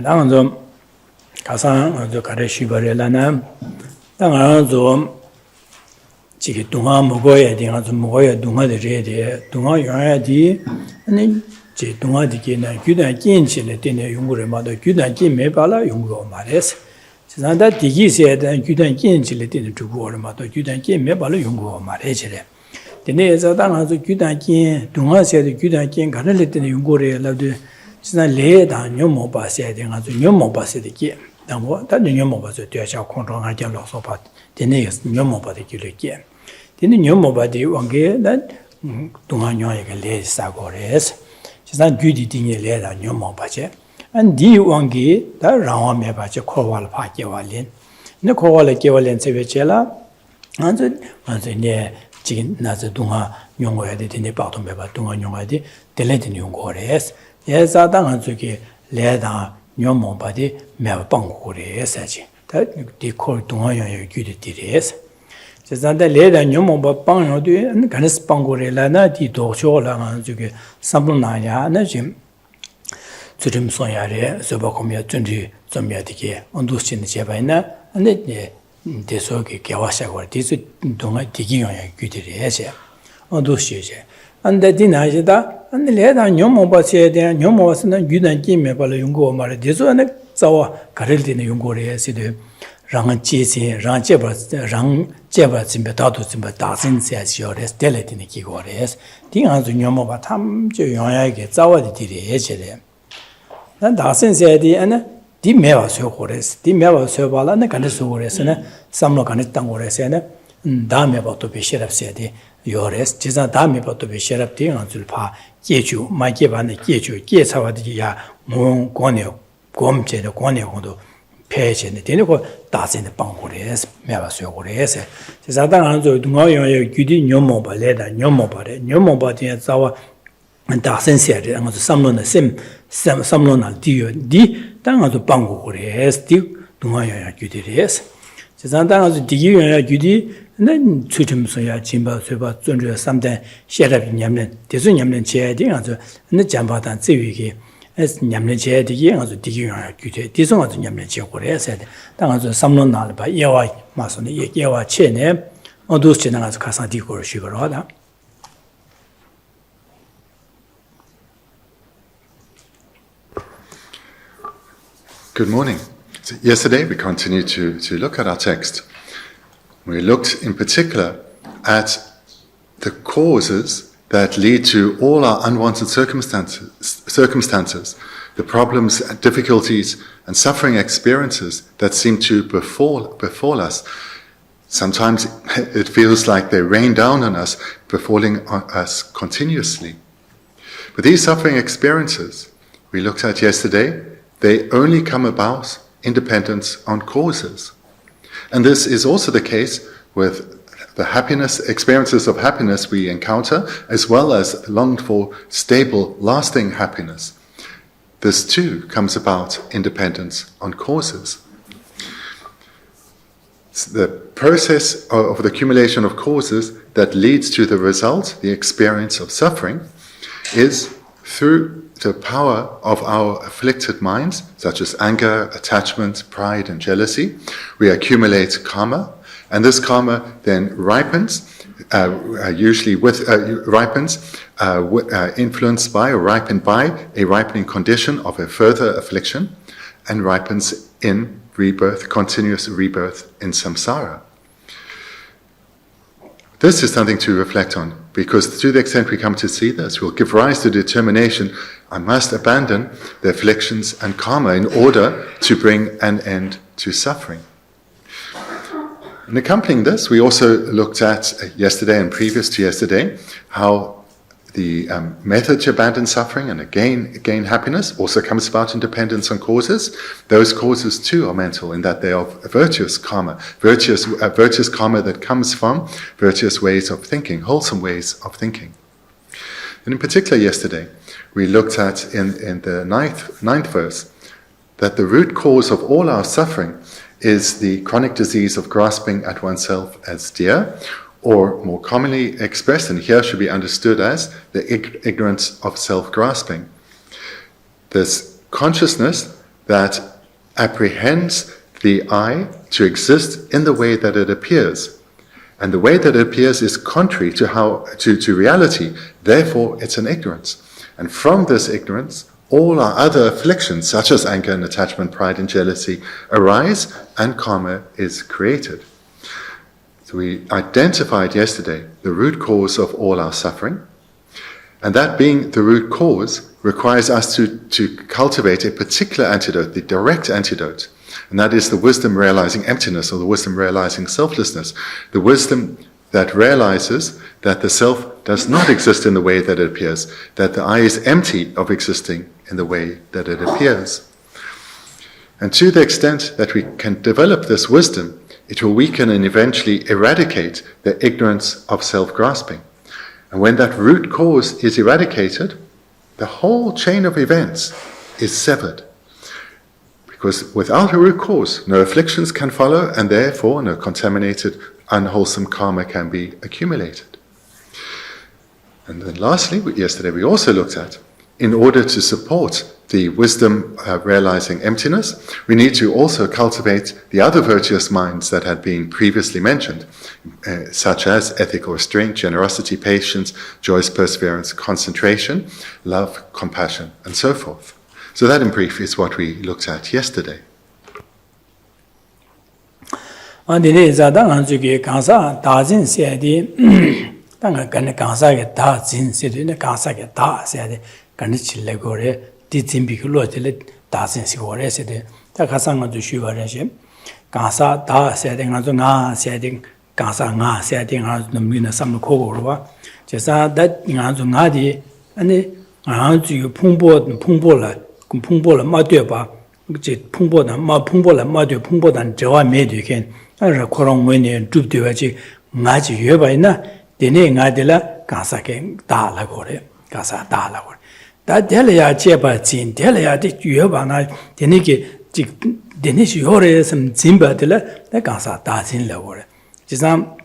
당은 좀 가상 저 가래 쉬버려라나 당은 좀 지금 동화 먹어야 돼. 좀 먹어야 동화들이 돼. 동화 영화야지. 아니 제 동화디기는 규단 긴치를 되는 연구를 마도 규단 긴매 발라 연구 말했어. 지난다 디기세에 대한 규단 긴치를 되는 주고를 마도 규단 긴매 발라 연구 말해지래. 근데에서 당하서 규단 긴 동화세의 규단 긴 가를 때는 연구를 라도 지난 레다 녀모 바세에 대한 아주 녀모 바세되기. 당고 다른 녀모 바세 되어서 kontrol하게 놓서 봐. 되네 녀모 바되기를 되는 녀모 바디 왕게 난 동화녀에게 레사고레스. 지난 규디딩에 레다 녀모 바제. 안 디왕기 다 라와메 바제 코왈 파게왈린. 네 코왈 게왈린 세베체라. 안네 지금 나서 동화 용어야 되네 바토메 바 동화 용어야지 델레든 용어레스. 예사당한 쪽에 레다 녀모 바디 메바 빵고레스지. 다 디콜 동화여의 규디디레스. 지난다 레다 녀모 바 빵요도 간스 빵고레라나 디 도쇼라만 쪽에 삼분나야 나지 주림 소야레 서바코미아 준지 좀야디게 언두스진 제바이나 안데 대소게 개와샤고 디스 동아 디기여의 규디레스. 언두시제. 안데 디나이다 안데 레다 녀모바시에 대한 녀모바스는 유단 김에 발로 연구 말에 대소는 자와 가를디는 연구를 해서도 랑은 지세 랑 제바 짐베 다도 짐베 다신세시오레스 델레디니 기고레스 딩한주 녀모바 탐저 영야에게 자와디 디레제레 난 다신세디 안에 디메와서 고레스 디메와서 발라네 간에서 고레스네 삼로 간에 땅고레스네 다음에 봐도 비시랍세디 요레스 지자 다음에 봐도 비시랍디 안줄파 예주 마게반의 예주 예사와디야 몽 권요 곰제의 권요도 폐제네 되고 다진의 방고레스 매와서 고레스 지자 당한조 동아용의 규디 녀모발레다 녀모바디에 자와 다센세르 안도 삼로나 삼로나 디디 당한조 방고레스 디 동아용의 규디레스 지자 당한조 디기용의 규디 난 추침소야 진바서바 존저 삼대 셰랍이 냠는 대수 냠는 제야디 아주 네 잠바단 제위기 에스 냠는 제야디 아주 디기용아 규제 디송 아주 냠는 제고래서 당아주 삼론 날바 예와 마선이 예와 체네 어두스 지나가서 가서 디고를 쉬거라다. Good morning. So yesterday we continued to look at our text. We looked in particular at the causes that lead to all our unwanted circumstances, the problems, difficulties, and suffering experiences that seem to befall us. Sometimes it feels like they rain down on us, befalling on us continuously. But these suffering experiences we looked at yesterday, they only come about independent on causes. And this is also the case with the experiences of happiness we encounter, as well as longed for, stable, lasting happiness. This too comes about independent on causes. The process of the accumulation of causes that leads to the result, the experience of suffering, is through the power of our afflicted minds, such as anger, attachment, pride, and jealousy. We accumulate karma, and this karma then ripens, influenced by or ripened by a ripening condition of a further affliction, and ripens in rebirth, continuous rebirth in samsara. This is something to reflect on, because to the extent we come to see this, will give rise to determination. I must abandon the afflictions and karma in order to bring an end to suffering. In accompanying this, we also looked at yesterday and previous to yesterday how the method to abandon suffering and gain happiness also comes about in dependence on causes. Those causes too are mental in that they are virtuous karma, virtuous karma that comes from virtuous ways of thinking, wholesome ways of thinking. And in particular yesterday, we looked at in the ninth verse that the root cause of all our suffering is the chronic disease of grasping at oneself as dear, or more commonly expressed, and here should be understood as the ignorance of self-grasping. This consciousness that apprehends the I to exist in the way that it appears. And the way that it appears is contrary to reality. Therefore, it's an ignorance. And from this ignorance, all our other afflictions, such as anger and attachment, pride and jealousy, arise, and karma is created. So we identified yesterday the root cause of all our suffering. And that being the root cause requires us to cultivate a particular antidote, the direct antidote. And that is the wisdom realizing emptiness, or the wisdom realizing selflessness. The wisdom that realizes that the self does not exist in the way that it appears, that the I is empty of existing in the way that it appears. And to the extent that we can develop this wisdom, it will weaken and eventually eradicate the ignorance of self-grasping. And when that root cause is eradicated, the whole chain of events is severed. Because without a root cause, no afflictions can follow, and therefore no contaminated, unwholesome karma can be accumulated. And then lastly, yesterday we also looked at, in order to support the wisdom realizing emptiness, we need to also cultivate the other virtuous minds that had been previously mentioned, such as ethical restraint, generosity, patience, joyous perseverance, concentration, love, compassion, and so forth. So that in brief is what we looked at yesterday. 풍보를 마되봐 이제 풍보를 마되 풍보단 저와 매되겐 그래서 그런 원에 줍되어지 나지 여바이나 되네 나들라 가사게 다라고 그래 가사 다라고 다 될야 제바진 될야 되 여바나 되네게 되네시 요래서 짐바들라 내 가사 다진라고 그래 지상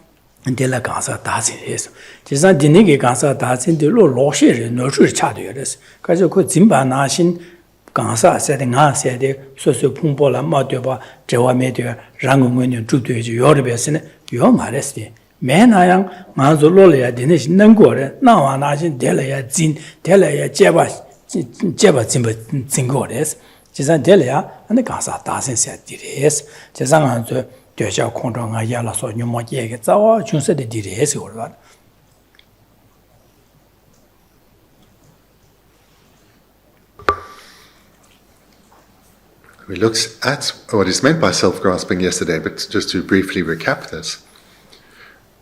될라 가사 다진해서 지상 되네게 가사 다진들로 로시를 넣을 차도여서 그래서 그 짐바나신 강사 세대 나 세대 소소 풍보라 마되바 저와메되 랑응원이 주되지 요르베스네 요 말했지 매나양 만솔로야 되네 신는 거래 나와 나신 될래야 진 될래야 제바 진거래스 지산 될래야 안에 강사 다선세 디레스 지상한저 되셔 공정아 야라서 녀모 얘기 자와 준세데 디레스 그러다 We looked at what is meant by self-grasping yesterday, but just to briefly recap this.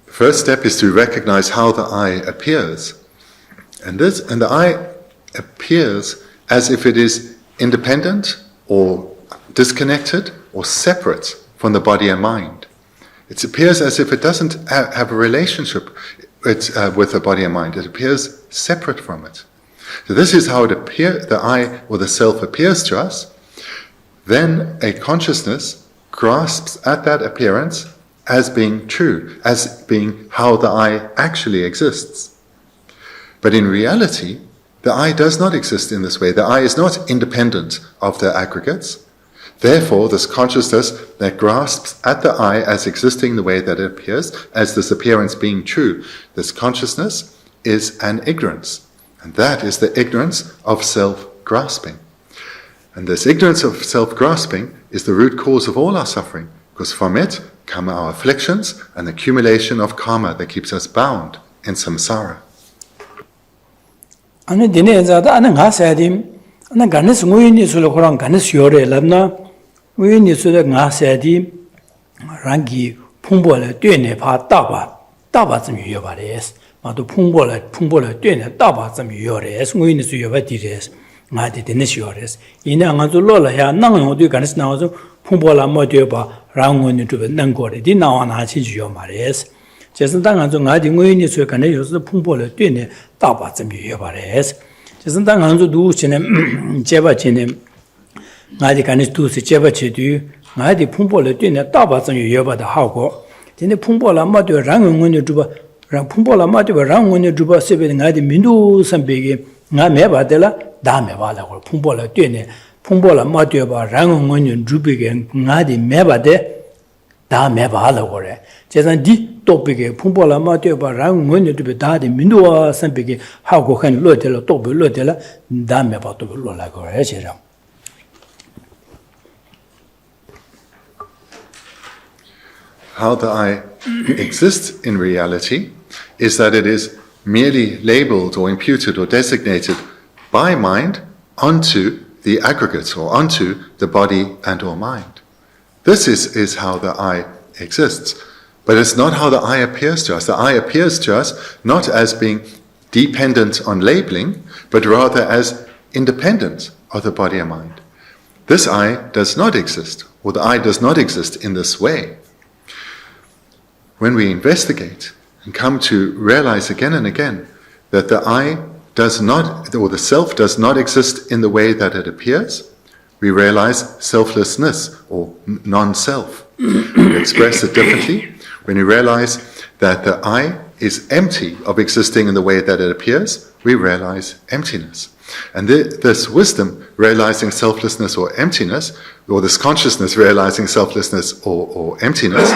The first step is to recognize how the I appears. And the I appears as if it is independent or disconnected or separate from the body and mind. It appears as if it doesn't have a relationship with the body and mind. It appears separate from it. So this is how the I or the self appears to us. Then a consciousness grasps at that appearance as being true, as being how the I actually exists. But in reality, the I does not exist in this way. The I is not independent of the aggregates. Therefore, this consciousness that grasps at the I as existing the way that it appears, as this appearance being true, this consciousness is an ignorance. And that is the ignorance of self-grasping. And this ignorance of self-grasping is the root cause of all our suffering, because from it come our afflictions and the accumulation of karma that keeps us bound in samsara. 아니 디네자다 아는 가사야딤 아는 가네스 무인이 술로 그런 가네스 요래 람나 무인이 술에 가사야딤 랑기 풍보를 뛰네 봐 따봐 좀 유여바레스 마도 풍보를 뛰네 따봐 좀 유여레스 무인이 술 요바디레스 마디 디네스 요레스 이나 안가도 로라야 나는 어디 가네스 나와서 풍보라 뭐되어 봐 랑원이 좀 난거래 디 나와나 지주요 말레스 제선 당한중 아디 무인이 술 간에 요서 풍보를 뛰네 따봐 좀 유여바레스 제선 당한중 누우시는 제바치네 아디 가네스 두스 제바치디 아디 풍보를 뛰네 따봐 좀 유여바다 하고 근데 풍보라 뭐되어 랑원이 좀 랑 풍보라 뭐되어 랑원이 좀 세베 아디 민두 선배기 나 매바들라 다음에 와라고 풍보를 뛰네 풍보라 마디어바 랑응원윤 주비게 나디 메바데 다 메바하라 그래. 제가 디 토픽에 풍보라 마디어바 랑응원윤 주비 다디 민도와 선비게 하고 한 로텔로 토비 로텔라 다 메바도 로라 그래. 제가 How the I exists in reality is that it is merely labeled or imputed or designated by mind onto the aggregate or onto the body and or mind. This is how the I exists. But it's not how the I appears to us. The I appears to us not as being dependent on labeling, but rather as independent of the body and mind. This I does not exist, or the I does not exist in this way. When we investigate and come to realize again and again that the I does not, or the self does not exist in the way that it appears, we realize selflessness or non-self. We express it differently. When we realize that the I is empty of existing in the way that it appears, we realize emptiness. And this wisdom, realizing selflessness or emptiness, or this consciousness realizing selflessness or emptiness,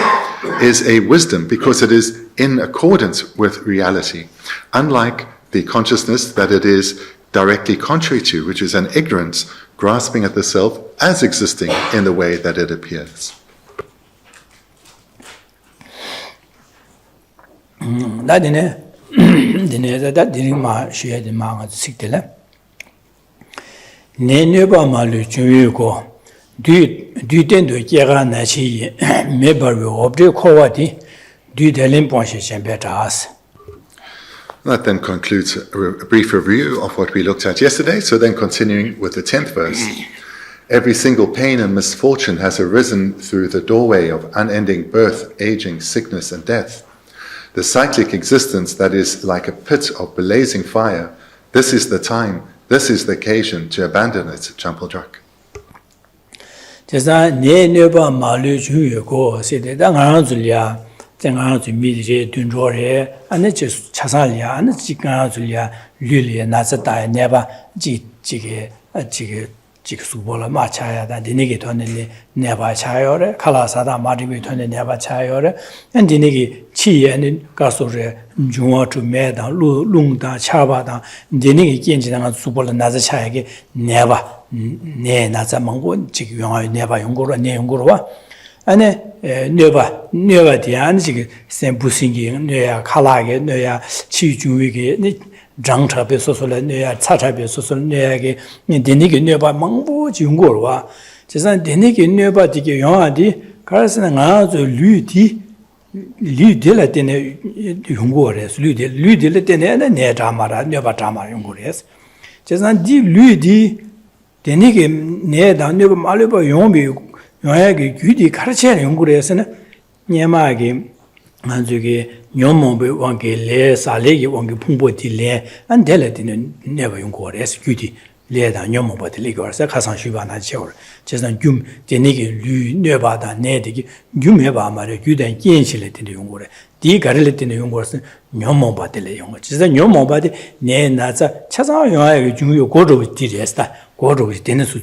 is a wisdom because it is in accordance with reality, unlike the consciousness that it is directly contrary to, which is an ignorance grasping at the self as existing in the way that it appears. That then concludes a brief review of what we looked at yesterday. So then continuing with the 10th verse. Every single pain and misfortune has arisen through the doorway of unending birth, aging, sickness, and death. The cyclic existence that is like a pit of blazing fire, this is the time, this is the occasion to abandon it, Champal Drak. Subola Machaya, the Dinigi Tonelli, Neva Chayore, Kalasada, Madibi Tone Neva Chayore, and Dinigi Chi and Gasore, Jua to Meda, Lungda, Chabada, Dinigi Kinjana, Subola Nazachayagi, never, Ne Nazamango, Chiki, never Yungura, Ne Yungura, and never the Anzig, Sam Busingi, Nea Kalage, Nea Chi Juigi. Drang Trabe Social, Tatabe Social, Neg, Denigi nearby Mambo, Jungurwa. Just Denigi nearby the Yadi, Carson and Ludi, Ludilatin Jungores, Ludilatin and Nedamara, never Tama Jungures. Just on deep Ludi, Denigi Neda, never Malibu Yombi, Yoagi, Gudi, Karachan Jungures, and Yamagi. Manzuki, Yomombe, Wangi, Le, Salegi, Wangi, Pumbo, Le, and Delatin never Yungores, Gudi, Le, than Yomoba, the Ligors, the Kasan Shivana Chor, just on Gum, Denigi, Lu, Nevada, Nedi, Gumeva, Mari, Gudan, Yenchilet in the Yungore, Di Garilet in the Yungors, Yomoba, the Leon, just a Yomoba, Ne Naza, Chasa, you go to Diresta, go to Dennis.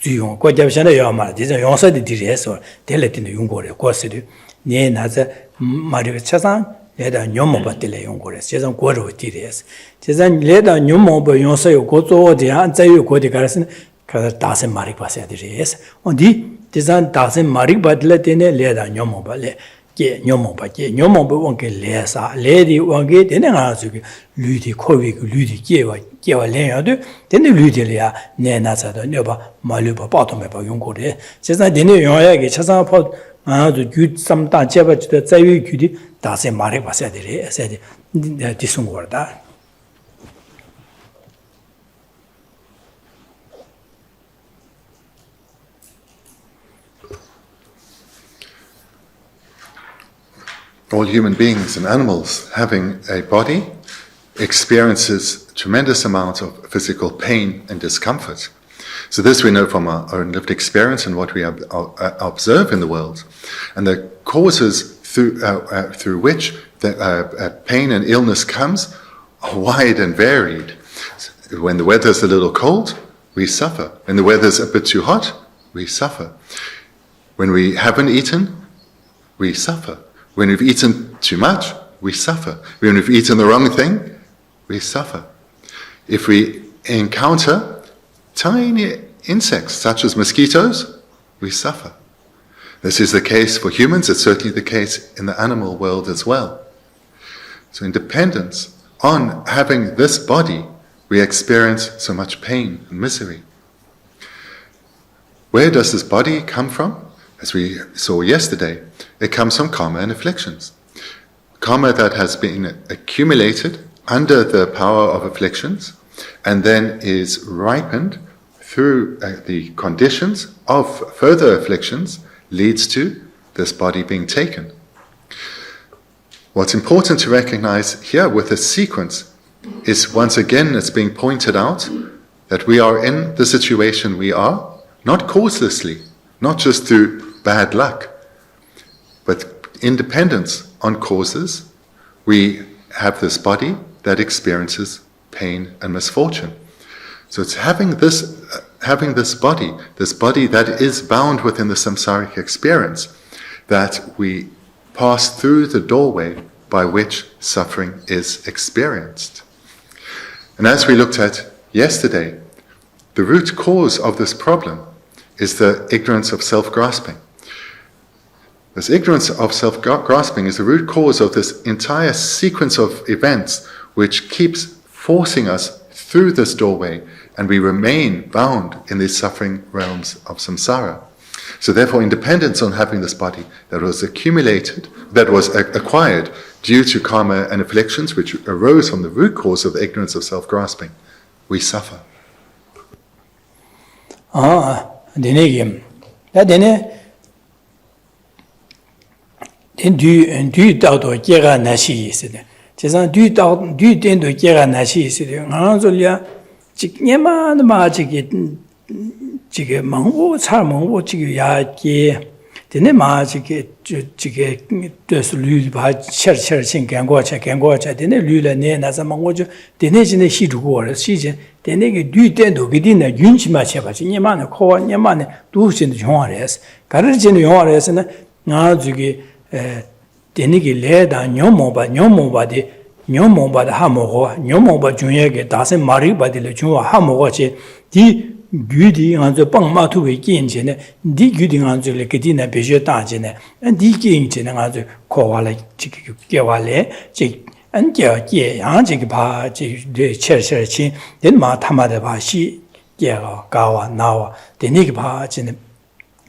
You go to Yama, this is Yonsa the Dires or Delet in the Yungore, Corsidi. Ne Naza Mario Chazan, led a Yomoba delay on Gores, Chazan Goro Tires. Chazan led a Yomoba Yonsa, go to the answer you go to Garrison, Kazatas Marik Pasadies. On the Tizan Tasim Marik Badletine led a Yomoba, Yomoba, Yomoba won't get lessa, Lady won't get any answer, Ludi Kovik, Ludi Geva Leonard, then the Ludilia, Nenasa, the Nova, Maluba, bottom of Yungore. Chazan Dene Yoyag, Chazan Pot. To good some Tajaba to the Zayu Gudi, that's a Mariba said this word. All human beings and animals having a body experiences tremendous amount of physical pain and discomfort. So this we know from our own lived experience and what we observe in the world. And the causes through which the pain and illness comes are wide and varied. When the weather is a little cold, we suffer. When the weather's a bit too hot, we suffer. When we haven't eaten, we suffer. When we've eaten too much, we suffer. When we've eaten the wrong thing, we suffer. If we encounter tiny insects, such as mosquitoes, we suffer. This is the case for humans, it's certainly the case in the animal world as well. So in dependence on having this body, we experience so much pain and misery. Where does this body come from? As we saw yesterday, it comes from karma and afflictions. Karma that has been accumulated under the power of afflictions and then is ripened through the conditions of further afflictions leads to this body being taken. What's important to recognize here with the sequence is once again it's being pointed out that we are in the situation we are, not causelessly, not just through bad luck, but in dependence on causes, we have this body that experiences pain and misfortune. So it's having this body that is bound within the samsaric experience, that we pass through the doorway by which suffering is experienced. And as we looked at yesterday, the root cause of this problem is the ignorance of self-grasping. This ignorance of self-grasping is the root cause of this entire sequence of events which keeps forcing us through this doorway, and we remain bound in these suffering realms of samsara. So therefore, in dependence on having this body that was acquired due to karma and afflictions which arose from the root cause of the ignorance of self-grasping, we suffer. 지게 망고 차 망고 지게 야게 되네 마 지게 되서 류바 셔셔신 경고차 되네 류라네 나서 망고죠 되네 진에 시두고 시제 되네게 류된도 그디나 윤치마 쳐봐지 니만에 코와 니만에 두신도 용화래스 가르치는 용화래스는 나 지게 되네게 레다 뇨모바디 뇨모바다 하모고 뇨모바 중요하게 다세 마리 바디를 중화 하모고지 디 규디 안저 빵마투의 긴제네 디 규디 안저를 그디나 베제 다제네 디 긴제네 안저 코와래 지기 개와래 지 안겨게 양지기 바지 쳇쳇치 된마 타마데 바시 개가 가와 나와 되니기 바지네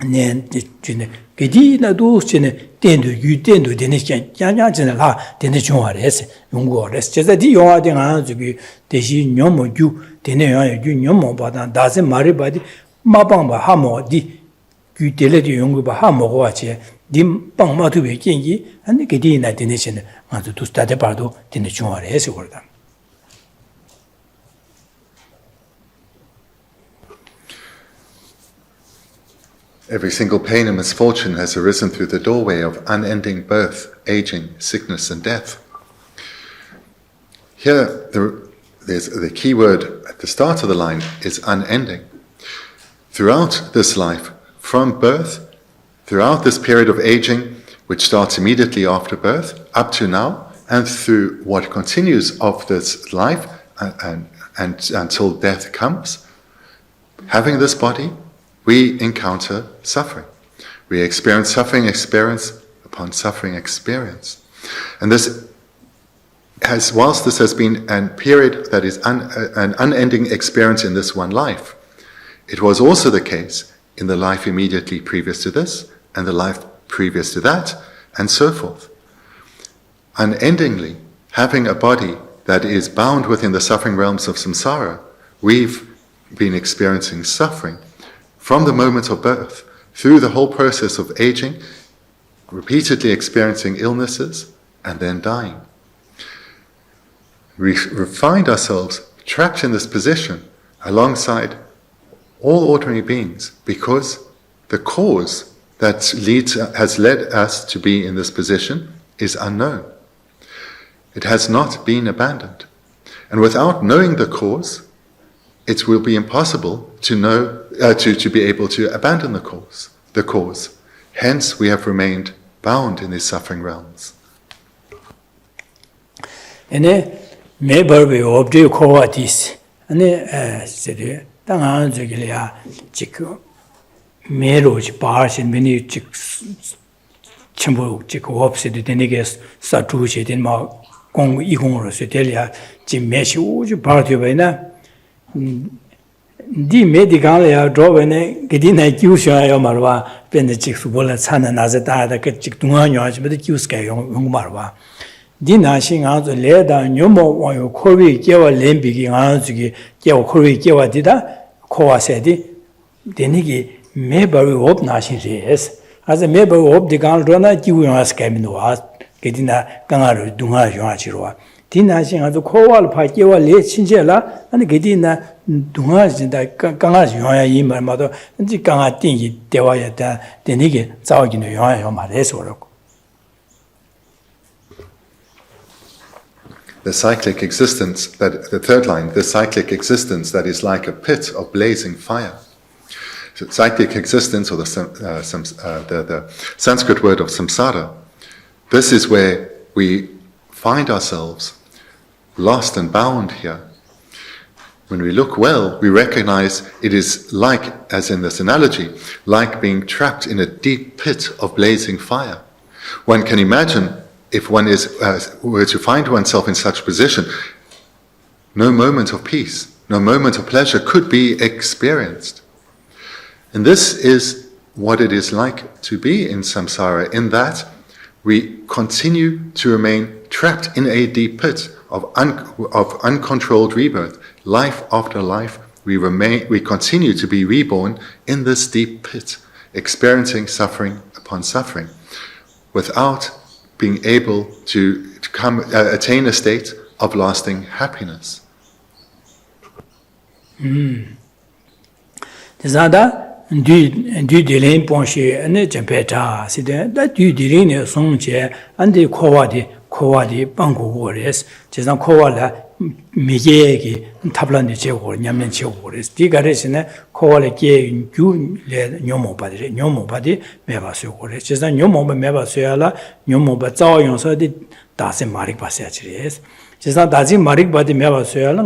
년 지네 그디나도 지네 된도 유된도 되니게 양양지네 라 되네 중화래스 용고래스 제가 디 용화된 안저기 대시 뇨모규 되네요. 균념 받아 다세 말이 받이 마방바 하모디 규텔레디 용구바 하모고와체 님 빵마도베 겐기 아니 게디나 되네시네 아주 두스타데 바도 되네 중화래 해서 그러다. Every single pain and misfortune has arisen through the doorway of unending birth, aging, sickness and death. Here, there's the key word at the start of the line is unending. Throughout this life, from birth, throughout this period of aging, which starts immediately after birth, up to now, and through what continues of this life and until death comes, having this body, we encounter suffering. We experience suffering experience upon suffering experience. And this whilst this has been a period that is an unending experience in this one life, it was also the case in the life immediately previous to this, and the life previous to that, and so forth. Unendingly, having a body that is bound within the suffering realms of samsara, we've been experiencing suffering from the moment of birth, through the whole process of aging, repeatedly experiencing illnesses, and then dying. We find ourselves trapped in this position alongside all ordinary beings because the cause that has led us to be in this position is unknown. It has not been abandoned. And without knowing the cause, it will be impossible to know to be able to abandon the cause. Hence, we have remained bound in these suffering realms. And me barbe obje ko atis. And said, Tang Anzugilia, Chick Meroj bars and many chicks Chimbo, Chick opposite the Denigas, Satushi, in Ma Gong Igor, Setelia, Jim Meshu, party of Ena. Di Medicalia drovene, Gedina Kyusha Yomarwa, Ben the Chicks Wallet San and Azata, the Chitungan, but the Kyuska Yomarwa. Dinashing out the leather, Yomo, or your Kori, Gewa Lembi, Anzugi, Gewa Kori, Gewa Dida, Koa Sedi, Denigi, Mabari Hope Nashing is. As a member of the Gandrona, you will ask him no ask, Gedina Gangaru, Dunga Yoachirua. Dinashing out the Koal Pakewa Le Chinjela, and Gedina Dungas in the Gangas Yoya Yima mother, and the Ganga Tingi, Dewayata, Denigi, Zawagin Yoya Mares or. The cyclic existence, the third line, the cyclic existence that is like a pit of blazing fire. So cyclic existence, or the Sanskrit word of samsara, this is where we find ourselves lost and bound here. When we look well, we recognize it is like, as in this analogy, like being trapped in a deep pit of blazing fire. One can imagine if one were to find oneself in such position, no moment of peace, no moment of pleasure could be experienced. And this is what it is like to be in samsara, in that we continue to remain trapped in a deep pit of uncontrolled rebirth. Life after life, we continue to be reborn in this deep pit, experiencing suffering upon suffering, without being able to attain a state of lasting happiness. Du dilin ponche and Jampeta, that du dilin songche and the Kowadi Bango Warriors, Chesam Koala Miyegi, Tablan de Chew, Yaman Chew Warriors, Digaresina, Koala Gay, you led Nomo body, Meva Warriors, Chesam Nomo Meva Suela, Nomo Bazao Yonsa did Dasim Marik Passage. Chesam Dazim Marik body Meva Suela,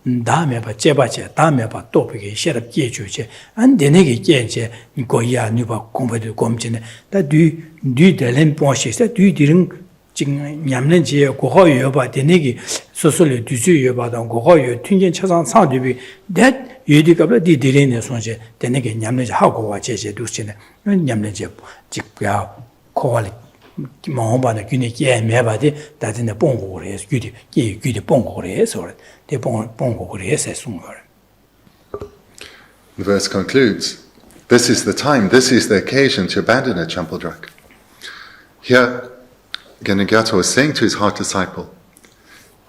and Dameba Chebache, Dameba Topic, share up Gechuche, and the Negi Genche, Goya, Nuba, Competent Comchin, that do the limp ponches, that you didn't. Yamlenji, Gohoyo, but the Negi, Sosoli, Duzu, but on Gohoyo, Tunjan Chazan Sound, that you dig up the Dilin Sonje, the Negi Yamlenji, how go watch a Duchin, and Yamlenji, Jipia, Koali, Mahomba, the Uniki, and Mabadi, that in the Bongo is good, good Bongo is, or the Bongo is as soon. The verse concludes, this is the time, this is the occasion to abandon a Champaldrak. Here, Gyatso is saying to his heart disciple,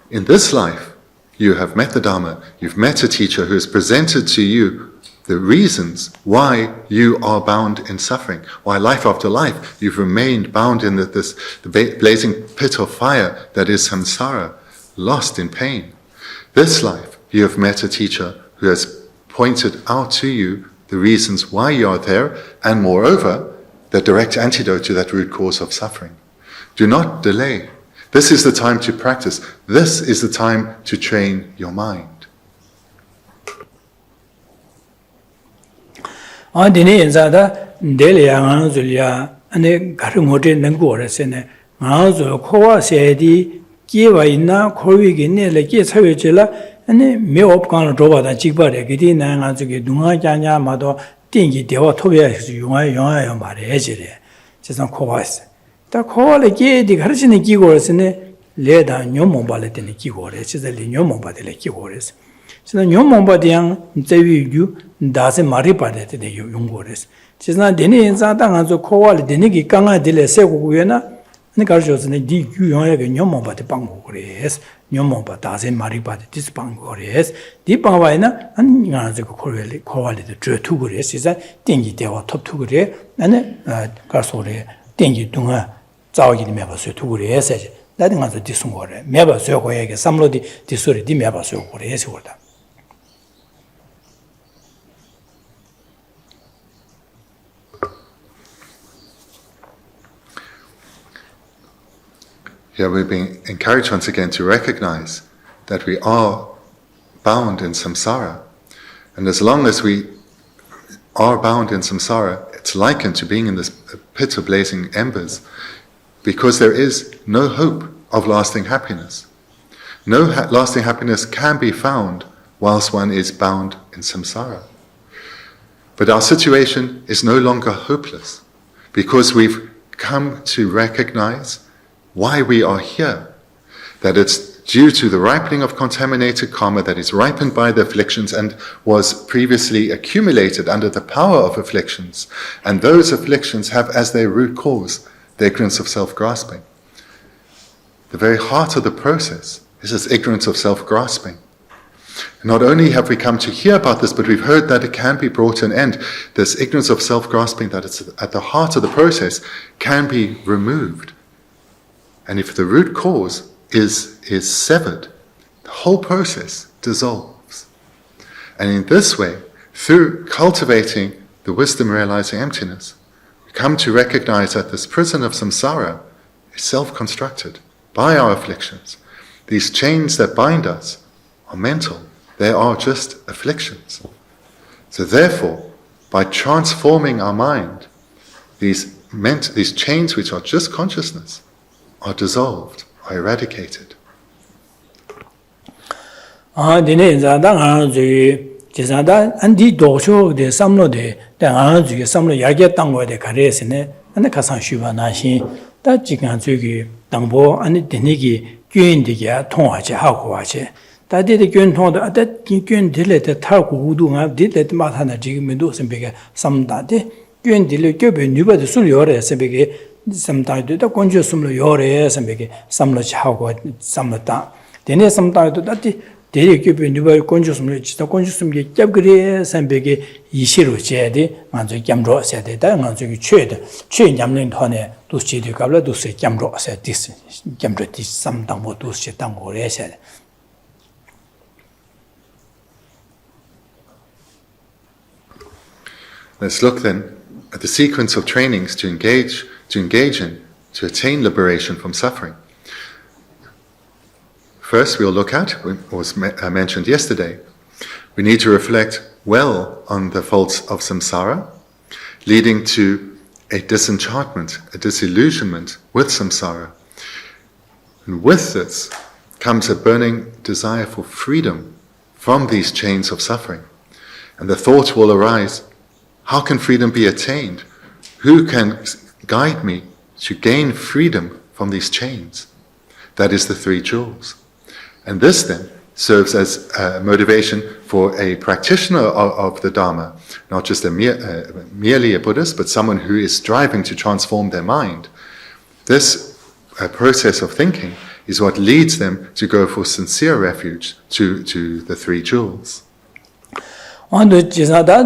in this life, you have met the Dharma, you've met a teacher who has presented to you the reasons why you are bound in suffering, why life after life you've remained bound in the blazing pit of fire that is samsara, lost in pain. This life, you have met a teacher who has pointed out to you the reasons why you are there, and moreover, the direct antidote to that root cause of suffering. Do not delay. This is the time to practice. This is the time to train your mind. Dini Zada, Delia, Anzulia, and the Garimote Nangora, Anzo, Koa Sedi, Kiva ina, Korigin, like Savicilla, and the Meopkan Drova, and Chikba, Gitina, and Anzuki, Dunga, Janya, Mado, Tingi, Deva Tobia, Yunga, Mari, Ejere, just on Koas. The call again, the Harshini Kigors in a leda Nomo ballet in the Kigores, is the Nomo Badele Kigores. So the Nomo Badian, you doesn't marry by the Yungores. She's not Deni and Satan as a call, the Niki Kanga de la Seguena, and the Garjos and the DQ, Nomo but the Pangores, Nomo but doesn't marry by this Pangores, Deep Pavina, and Yanzo call it the Tugures, is a dingy dewa top Tugure, and Garsore, dingy Dunga. Zawagi Meba Suturi essay, letting us a disumore, Meba Sokoeg, some lodi disuri di Meba Sokore, Here we're being encouraged once again to recognize that we are bound in samsara. And as long as we are bound in samsara, it's likened to being in this pit of blazing embers, because there is no hope of lasting happiness. No lasting happiness can be found whilst one is bound in samsara. But our situation is no longer hopeless, because we've come to recognize why we are here, that it's due to the ripening of contaminated karma that is ripened by the afflictions and was previously accumulated under the power of afflictions. And those afflictions have as their root cause the ignorance of self-grasping. The very heart of the process is this ignorance of self-grasping. And not only have we come to hear about this, but we've heard that it can be brought to an end. This ignorance of self-grasping that is at the heart of the process can be removed. And if the root cause is severed, the whole process dissolves. And in this way, through cultivating the wisdom realizing emptiness, we come to recognize that this prison of samsara is self-constructed by our afflictions. These chains that bind us are mental. They are just afflictions. So therefore, by transforming our mind, these chains which are just consciousness are dissolved, are eradicated. Dine zada nga zui zada andi docho de samlo de nga zui samlo yagya tangwa de karese ne ane kasan shuba na shin da jigan zui gi tangbo ane dine gi gyuen de ya tongwa che ha ko wa che da de gyuen tong da da gyuen de le de ta gu du nga de de ma ta na ji me do sem be ge sam da de gyuen de le gyo be nu ba de sul yo re sem be ge samtayo da konjo sumlo yore sambege samlo chago samlo ta dene samtayo da ti dere kyebe nuba konjo sumlo chita konjo sumge kyabgre sambege yishiro chede manzo kyamro sede da manzo ki chwe nyamlen thone dusi de kabla dusi kyamro se dis kyamro dis samdang bo dusi tang go re se. Let's look then at the sequence of trainings to engage in, to attain liberation from suffering. First, we'll look at, what was mentioned yesterday, we need to reflect well on the faults of samsara, leading to a disenchantment, a disillusionment with samsara. And with this comes a burning desire for freedom from these chains of suffering. And the thought will arise, how can freedom be attained? Who can guide me to gain freedom from these chains? That is the three jewels. And this then serves as motivation for a practitioner of the Dharma, not just merely a Buddhist, but someone who is striving to transform their mind. This process of thinking is what leads them to go for sincere refuge to the three jewels. Ando jizada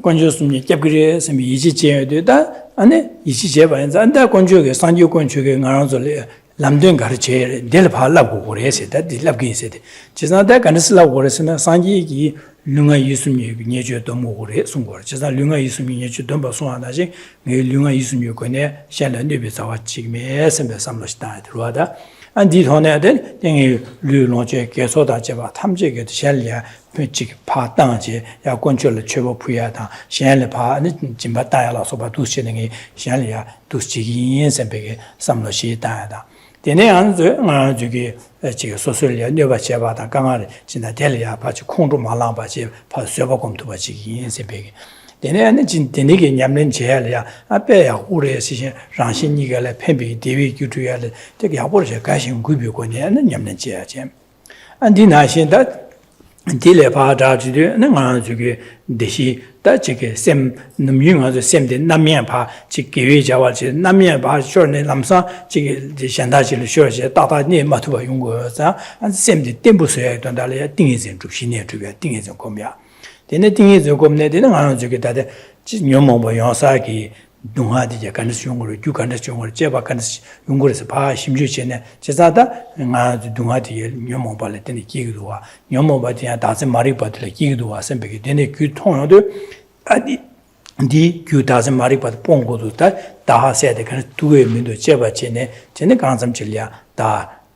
konjo sumni kyabgire sami ichi che de da ane ichi che ba anda konjo ge sanjo konjo ge ngarang zo le lamden gar che del pha lab go gore se da di lab ge se de jizada kanis lab gore se na sanji gi lunga yisumni nye je do mo gore sung gore jizada lunga yisumni nye je do ba sung ana ji nge lunga yisumni ko ne shan le ne be sa wa chi me se be sam lo sta de ro da andi thone de nge lu lo che ke so da che ba tham je ge shan le 즉 파당지 야 권절을 최고 부야다 시안을 봐 진바 다야라 소바 두시는 게 시안이야 두시기 인생백에 삼로시 다야다 되네 안저 저기 지금 소설이야 녀바체 바다 강아를 진짜 델이야 바치 콩도 말랑 바치 바 쇠바곰도 바치 인생백에 되네 안에 진 되네게 냠는 제야야 앞에야 우리의 시신 랑신이가래 팬비 대위 규주야래 저기 야보르제 가신 구비고네는 냠는 제야제 안디나신다 Dile Padaji, Nangazuki, Deshi, Dachike, Sem, Namyunga, Sem de Namia Pa, Chiki Jawaji, Namia Pa, Shorne Lamsa, Chiki, the Shandaji, Shorje, Tata, Ne Matuba Yunga, and Sem de Tembusa, Dondalia, Dingis and Tushine to be a Dingis and Comia. Then the thing is, the Gomne didn't answer that Yomo Yonsaki. 동아디제 간스 용어를 규간스 용어를 제바 간스 용어에서 봐 심주체네 제자다 나 동아디에 녀모 발레 때니 기기도 와 녀모 바디야 다세 마리 바들 기기도 와 선배게 되네 규 통어도 아디 디 규다세 마리 바드 뽕고도 다 다하세야 돼 간스 두에 민도 제바체네 제네 간삼 질랴 da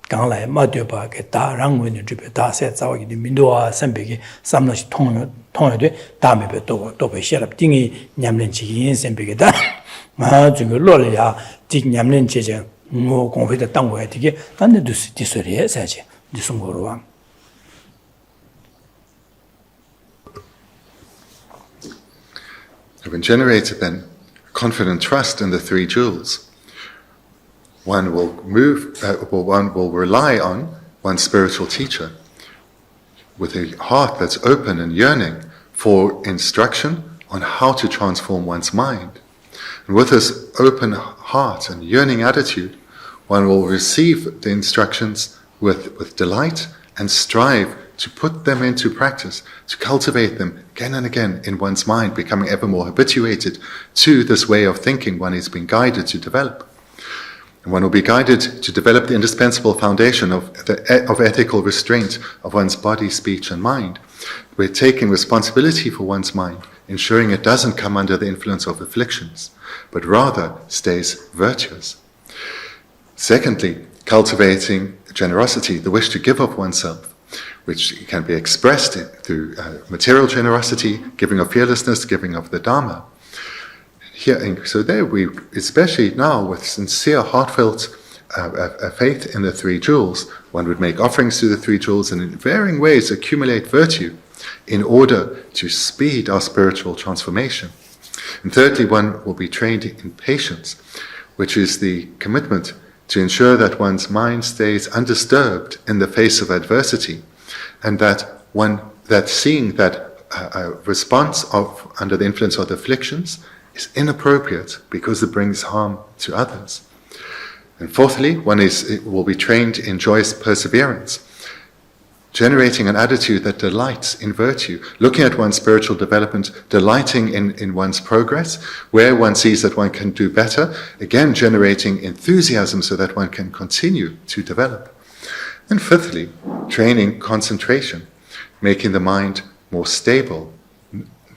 gang lai ma de ba ke da rang wen de be da se zao gi de min do a san be ge sam la shi tong de da me be do be xie la ding yi nyam len ji yin san be ge da ma zhe ge lo le ya ji nyam len jie jie ngo gong hui de dang wo de ge dan de du si di su le sa ji di song go ro. Having generated then confident trust in the three jewels, one will rely on one's spiritual teacher with a heart that's open and yearning for instruction on how to transform one's mind. And with this open heart and yearning attitude, one will receive the instructions with delight and strive to put them into practice, to cultivate them again and again in one's mind, becoming ever more habituated to this way of thinking one is being guided to develop. And one will be guided to develop the indispensable foundation of ethical restraint of one's body, speech, and mind. We're taking responsibility for one's mind, ensuring it doesn't come under the influence of afflictions, but rather stays virtuous. Secondly, cultivating generosity, the wish to give of oneself, which can be expressed through material generosity, giving of fearlessness, giving of the Dharma. So there we, especially now with sincere, heartfelt faith in the three jewels, one would make offerings to the three jewels and in varying ways accumulate virtue in order to speed our spiritual transformation. And thirdly, one will be trained in patience, which is the commitment to ensure that one's mind stays undisturbed in the face of adversity, and that seeing that a response under the influence of the afflictions is inappropriate because it brings harm to others. And fourthly, one will be trained in joyous perseverance, generating an attitude that delights in virtue, looking at one's spiritual development, delighting in one's progress, where one sees that one can do better, again generating enthusiasm so that one can continue to develop. And fifthly, training concentration, making the mind more stable,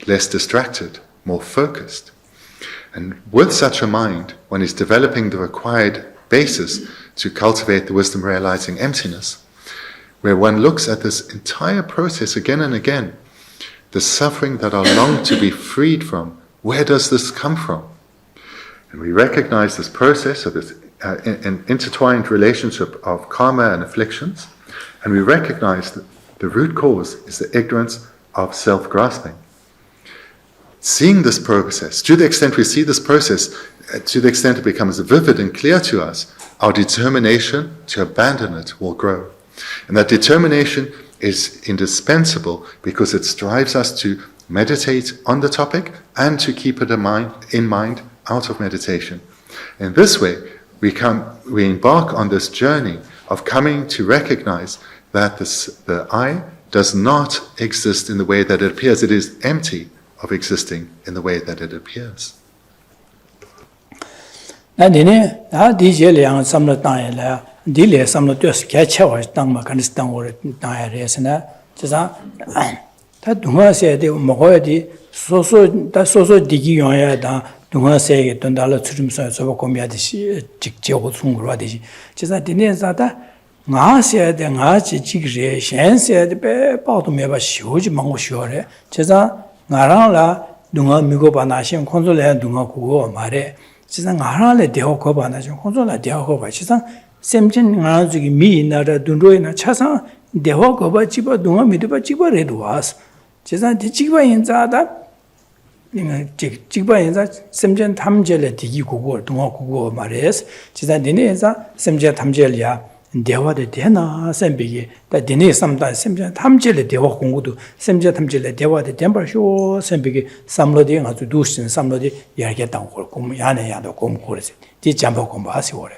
less distracted, more focused. And with such a mind, one is developing the required basis to cultivate the wisdom realizing emptiness, where one looks at this entire process again and again, the suffering that I long to be freed from. Where does this come from? And we recognize this process of this an intertwined relationship of karma and afflictions, and we recognize that the root cause is the ignorance of self-grasping. Seeing this process, to the extent we see this process, to the extent it becomes vivid and clear to us, our determination to abandon it will grow. And that determination is indispensable because it drives us to meditate on the topic and to keep it in mind out of meditation. In this way, we embark on this journey of coming to recognize that the I does not exist in the way that it appears. It is empty of existing in the way that it appears. Dile samlo tos kyachawa tangma kanistang or daya resana jaza ta dunga se de mogoya di soso digi yoya da dunga se ge dondala churim so komya di jikjego sungro di jaza dine zada nga se de nga ji jigre shen se de be baodu me ba xiuji mango xiore jaza ngarang la dunga migo ba na shen konzo le dunga kugo mare jaza ngarang le deo ko ba na shen konzo la deo ko ba jaza semchen ngarazugi mi nara dunroina chasang dewa goba chiba dunga midiba chiba redwas chesa di chiba yinza da chiba yinza semchen tamjele digi gugo dunga gugo mares chesa dine yinza semchen tamjele ya dewa de dena sembigi da dine samda semchen tamjele dewa gungudu semchen tamjele dewa de denpa sho sembigi samlodi ngazu dushin samlodi yarge tangol kum yane yado kum korese di jamba kumba asi wore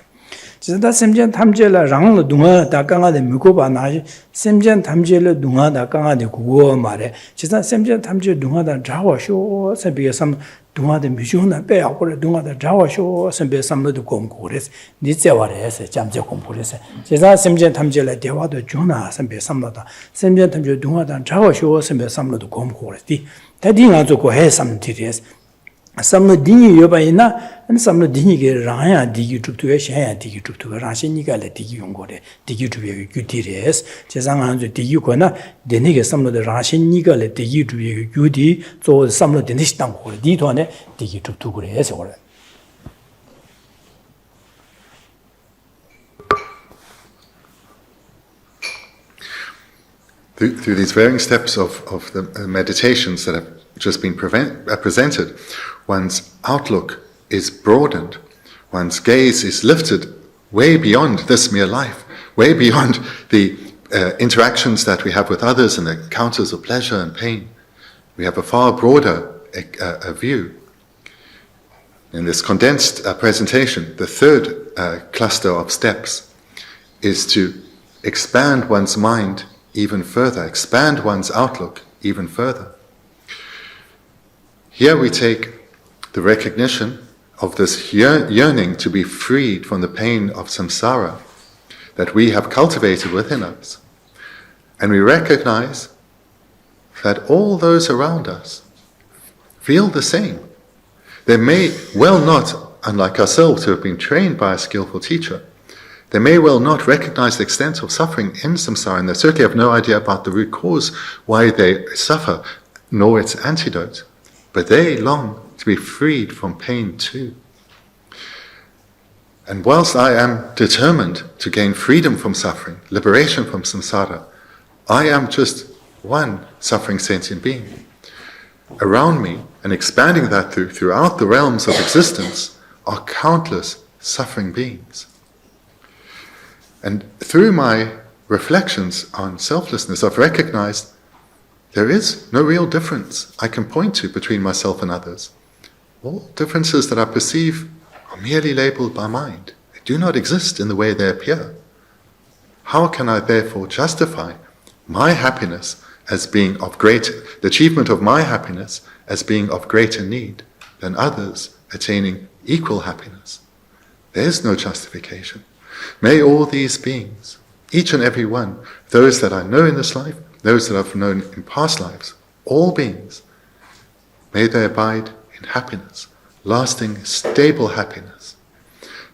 지다 semjen 탐제라 랑로 둥아 다강아데 미고바 나지 semjen 탐제라 둥아 다강아데 구고 말에 지다 semjen 탐제 둥아다 자와쇼 세비에 삼 둥아데 미주나 빼야고래 둥아다 자와쇼 세비에 삼로도 공고레스 니제와레스 잠제 공부레스 지다 semjen 탐제라 대화도 주나 세비에 삼로다 semjen 탐제 둥아다 자와쇼 세비에 삼로도 공고레스 디 대딩아 좋고 해 삼티레스 samlo dini yobaina and samlo dini ge raya digi truptu shaya digi truptu rashin ga le digi yongore digi trupye gyutires chesang hanzu digi kona denige samlo de rashin ga le digi trupye gyudi zo samlo denish tang ko di thone digi truptu gore se gore Through these varying steps of the meditations that have just been presented, one's outlook is broadened, one's gaze is lifted way beyond this mere life, way beyond the interactions that we have with others and the encounters of pleasure and pain. We have a far broader view. In this condensed presentation, the third cluster of steps is to expand one's mind even further, expand one's outlook even further. Here we take the recognition of this yearning to be freed from the pain of samsara that we have cultivated within us. And we recognize that all those around us feel the same. They may well not, unlike ourselves who have been trained by a skillful teacher, they may well not recognize the extent of suffering in samsara, and they certainly have no idea about the root cause why they suffer, nor its antidote. But they long to be freed from pain too. And whilst I am determined to gain freedom from suffering, liberation from samsara, I am just one suffering sentient being. Around me, and expanding that throughout the realms of existence, are countless suffering beings. And through my reflections on selflessness, I've recognized there is no real difference I can point to between myself and others. All differences that I perceive are merely labeled by mind. They do not exist in the way they appear. How can I therefore justify my happiness as being of the achievement of my happiness as being of greater need than others attaining equal happiness? There is no justification. May all these beings, each and every one, those that I know in this life, those that I've known in past lives, all beings, may they abide in happiness, lasting, stable happiness.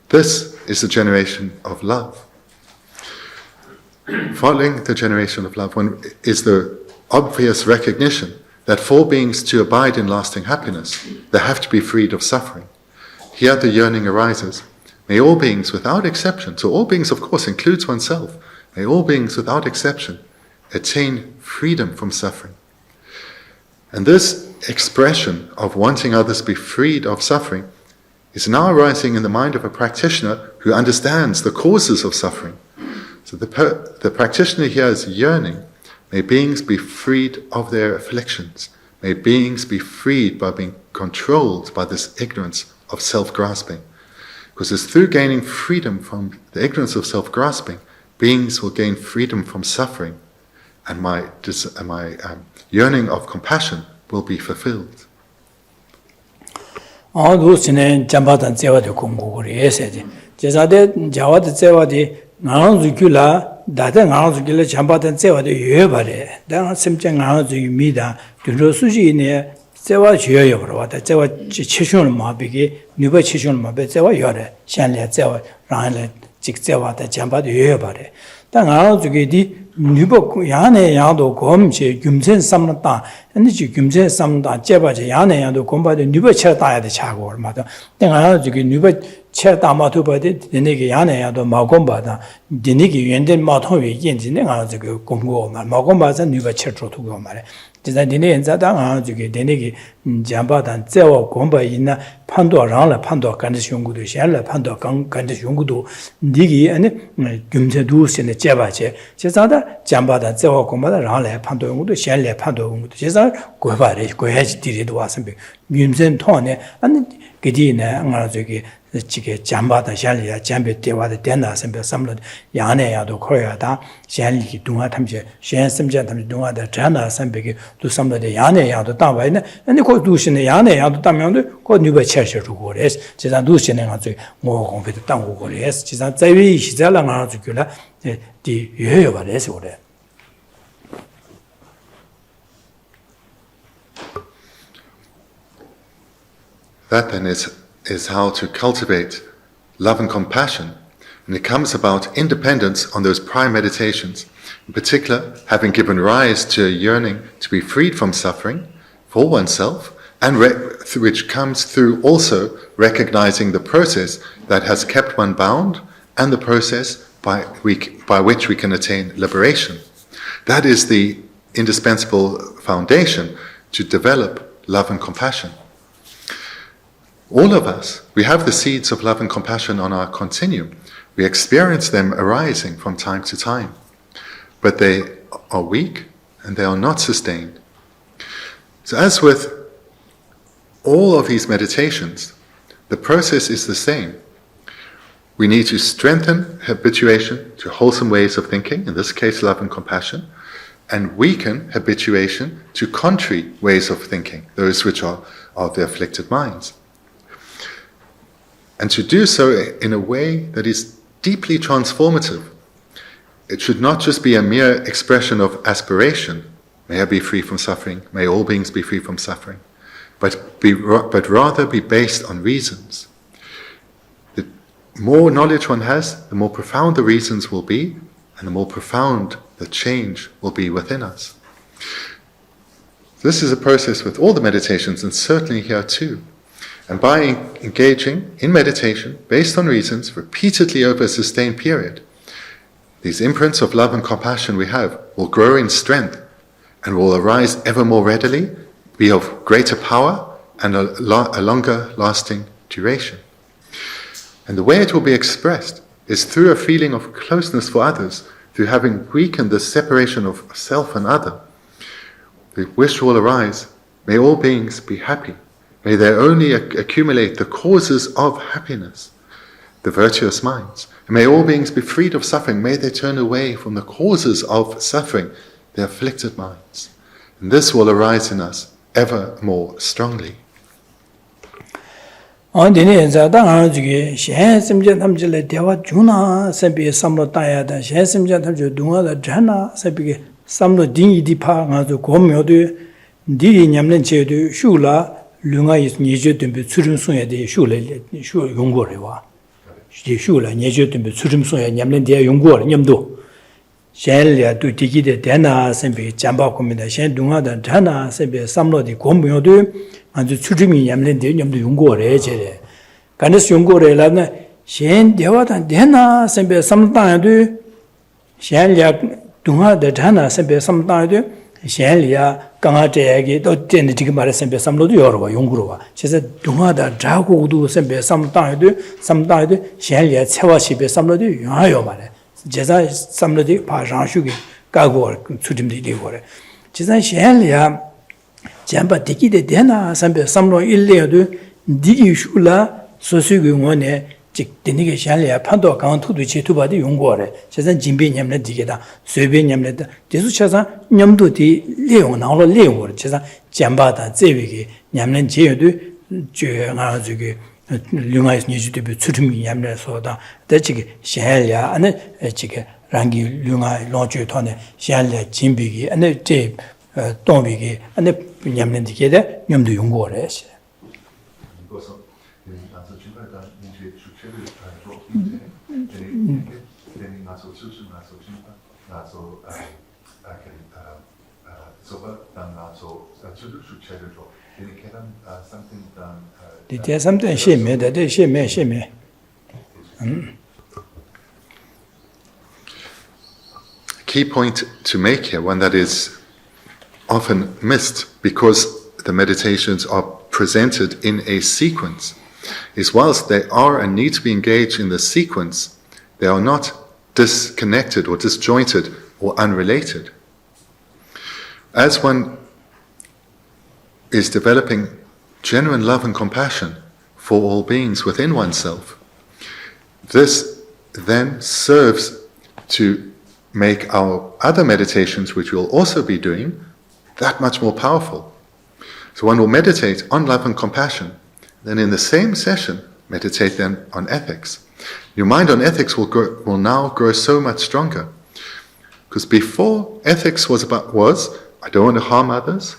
This is the generation of love. Following the generation of love is the obvious recognition that for beings to abide in lasting happiness, they have to be freed of suffering. Here the yearning arises. May all beings without exception, so all beings of course includes oneself, may all beings without exception attain freedom from suffering. And this expression of wanting others to be freed of suffering is now arising in the mind of a practitioner who understands the causes of suffering. So the practitioner here is yearning, may beings be freed of their afflictions, may beings be freed by being controlled by this ignorance of self-grasping. Because it's through gaining freedom from the ignorance of self-grasping, beings will gain freedom from suffering, and my yearning of compassion will be fulfilled. All those in Jambatan Zewa de Kongori, said Jazade Jawad Zewa de Nanzukula, Data Nanzukila Jambatan Zewa de Yubare, then Simchang Nanzu Mida, to Rosuji in Zewa Yoyova, that Zewa Chishon Mabigi, Nuba Chishon Mabe, Zewa Yore, Shanley Zewa, Ranle, Jikzewa, the Jamba de Yubare. Then Nanzuki, Nuba Yane Yado Gomche, Gumsen Samnata, and the Gumsen Samnata, Jeba Yane Yado Gomba, the Nuba Chata, the Chagor Mother. Then Nanzuki Nuba Chata Matuba, the Niki Yane Yado Magomba, the Niki Yenden Matovi, Yenzi, Nanzuki Gombo, Magomba, and Nuba Chetro to Gomare. Dine and Zadang, Denegi, Jambatan, Zewa, Gomba in Pando Rala, Pando, Kandishungu, Shella, Pando, Kandishungu, Digi, and Gumsedus in the Jevache, Chesada, Jambatan, Zewa, Gomba, Rala, Pando, Shella, Pando, Chesa, Guevare, Guej did it was a big Gumsen Tone, and Gedina, Angazuki. The Chike Jambata Shalia, Jambi Dewa, the Denas and Samled, Yane, Ado Koyata, Shali, Dunga Tamje, Shan Samjatam Dunga, the Jana, Sambiki, to some of the Yane, Ado Tamaina, and the Kodushin, the Yane, Ado Tamayo, called Nuba Church to Gores, Chizan Dushin and more with the Tango Gores, Chizan Zavi, Shizalang Articula, the Yovares order. That then is how to cultivate love and compassion. And it comes about independence on those prior meditations. In particular, having given rise to a yearning to be freed from suffering for oneself, and which comes through also recognizing the process that has kept one bound and the process by which we can attain liberation. That is the indispensable foundation to develop love and compassion. All of us, we have the seeds of love and compassion on our continuum. We experience them arising from time to time, but they are weak and they are not sustained. So as with all of these meditations, the process is the same. We need to strengthen habituation to wholesome ways of thinking, in this case love and compassion, and weaken habituation to contrary ways of thinking, those which are of the afflicted minds. And to do so in a way that is deeply transformative. It should not just be a mere expression of aspiration, may I be free from suffering, may all beings be free from suffering, but rather be based on reasons. The more knowledge one has, the more profound the reasons will be, and the more profound the change will be within us. This is a process with all the meditations, and certainly here too. And by engaging in meditation based on reasons repeatedly over a sustained period, these imprints of love and compassion we have will grow in strength and will arise ever more readily, be of greater power and a longer lasting duration. And the way it will be expressed is through a feeling of closeness for others, through having weakened the separation of self and other. The wish will arise, may all beings be happy. May they only accumulate the causes of happiness, the virtuous minds. And may all beings be freed of suffering. May they turn away from the causes of suffering, the afflicted minds. And this will arise in us ever more strongly. lunga is nieje dembe tsurim soya de shule yongore wa de shule nieje dembe tsurim soya nyamlen de yongore nyamdo shen ya du digi de dena sembe jamba komida shen dunga da dana sembe samlo de gomyo de anzu tsurimi nyamlen de nyamdo yongore jere kanes yongore la shen dewa da dena sembe samta de shen ya dunga da dana sembe samta de shenliya 강아지에게 또 전에 지금 말했던 배 삼로도 여러 번 연구로 와. 그래서 동화다 자고도 선배 삼다에도 셴리아 채와시배 삼로도 영하여 말해. 제자 삼로도 파장슈게 가고 수dim들이 되고래. 제자 셴리아 잠바 디기데 되나 선배 삼로 일레도 디기슈라 소수경원에 즉 되니게 샬리아 판도 강투도 제투바디 연구하래. 세상 진비냠네 디게다. 쇠비냠네다. 대수차사 냠도디 내용 나올로 내용을 제가 잠바다 제위게 냠는 제여도 저가 저기 류마이스 니주도 추tum이 냠네서다. 대치게 샬리아 안에 지게 랑기 류마 로주토네 샬리아 진비기 안에 제 동비기 안에 냠는 디게다 냠도 연구하래. Key point to make here, one that is often missed because the meditations are presented in a sequence, is whilst they are and need to be engaged in the sequence, they are not disconnected or disjointed or unrelated. As one is developing genuine love and compassion for all beings within oneself, this then serves to make our other meditations, which we'll also be doing, that much more powerful. So one will meditate on love and compassion, then in the same session, meditate then on ethics. Your mind on ethics will now grow so much stronger. Because before, ethics was I don't want to harm others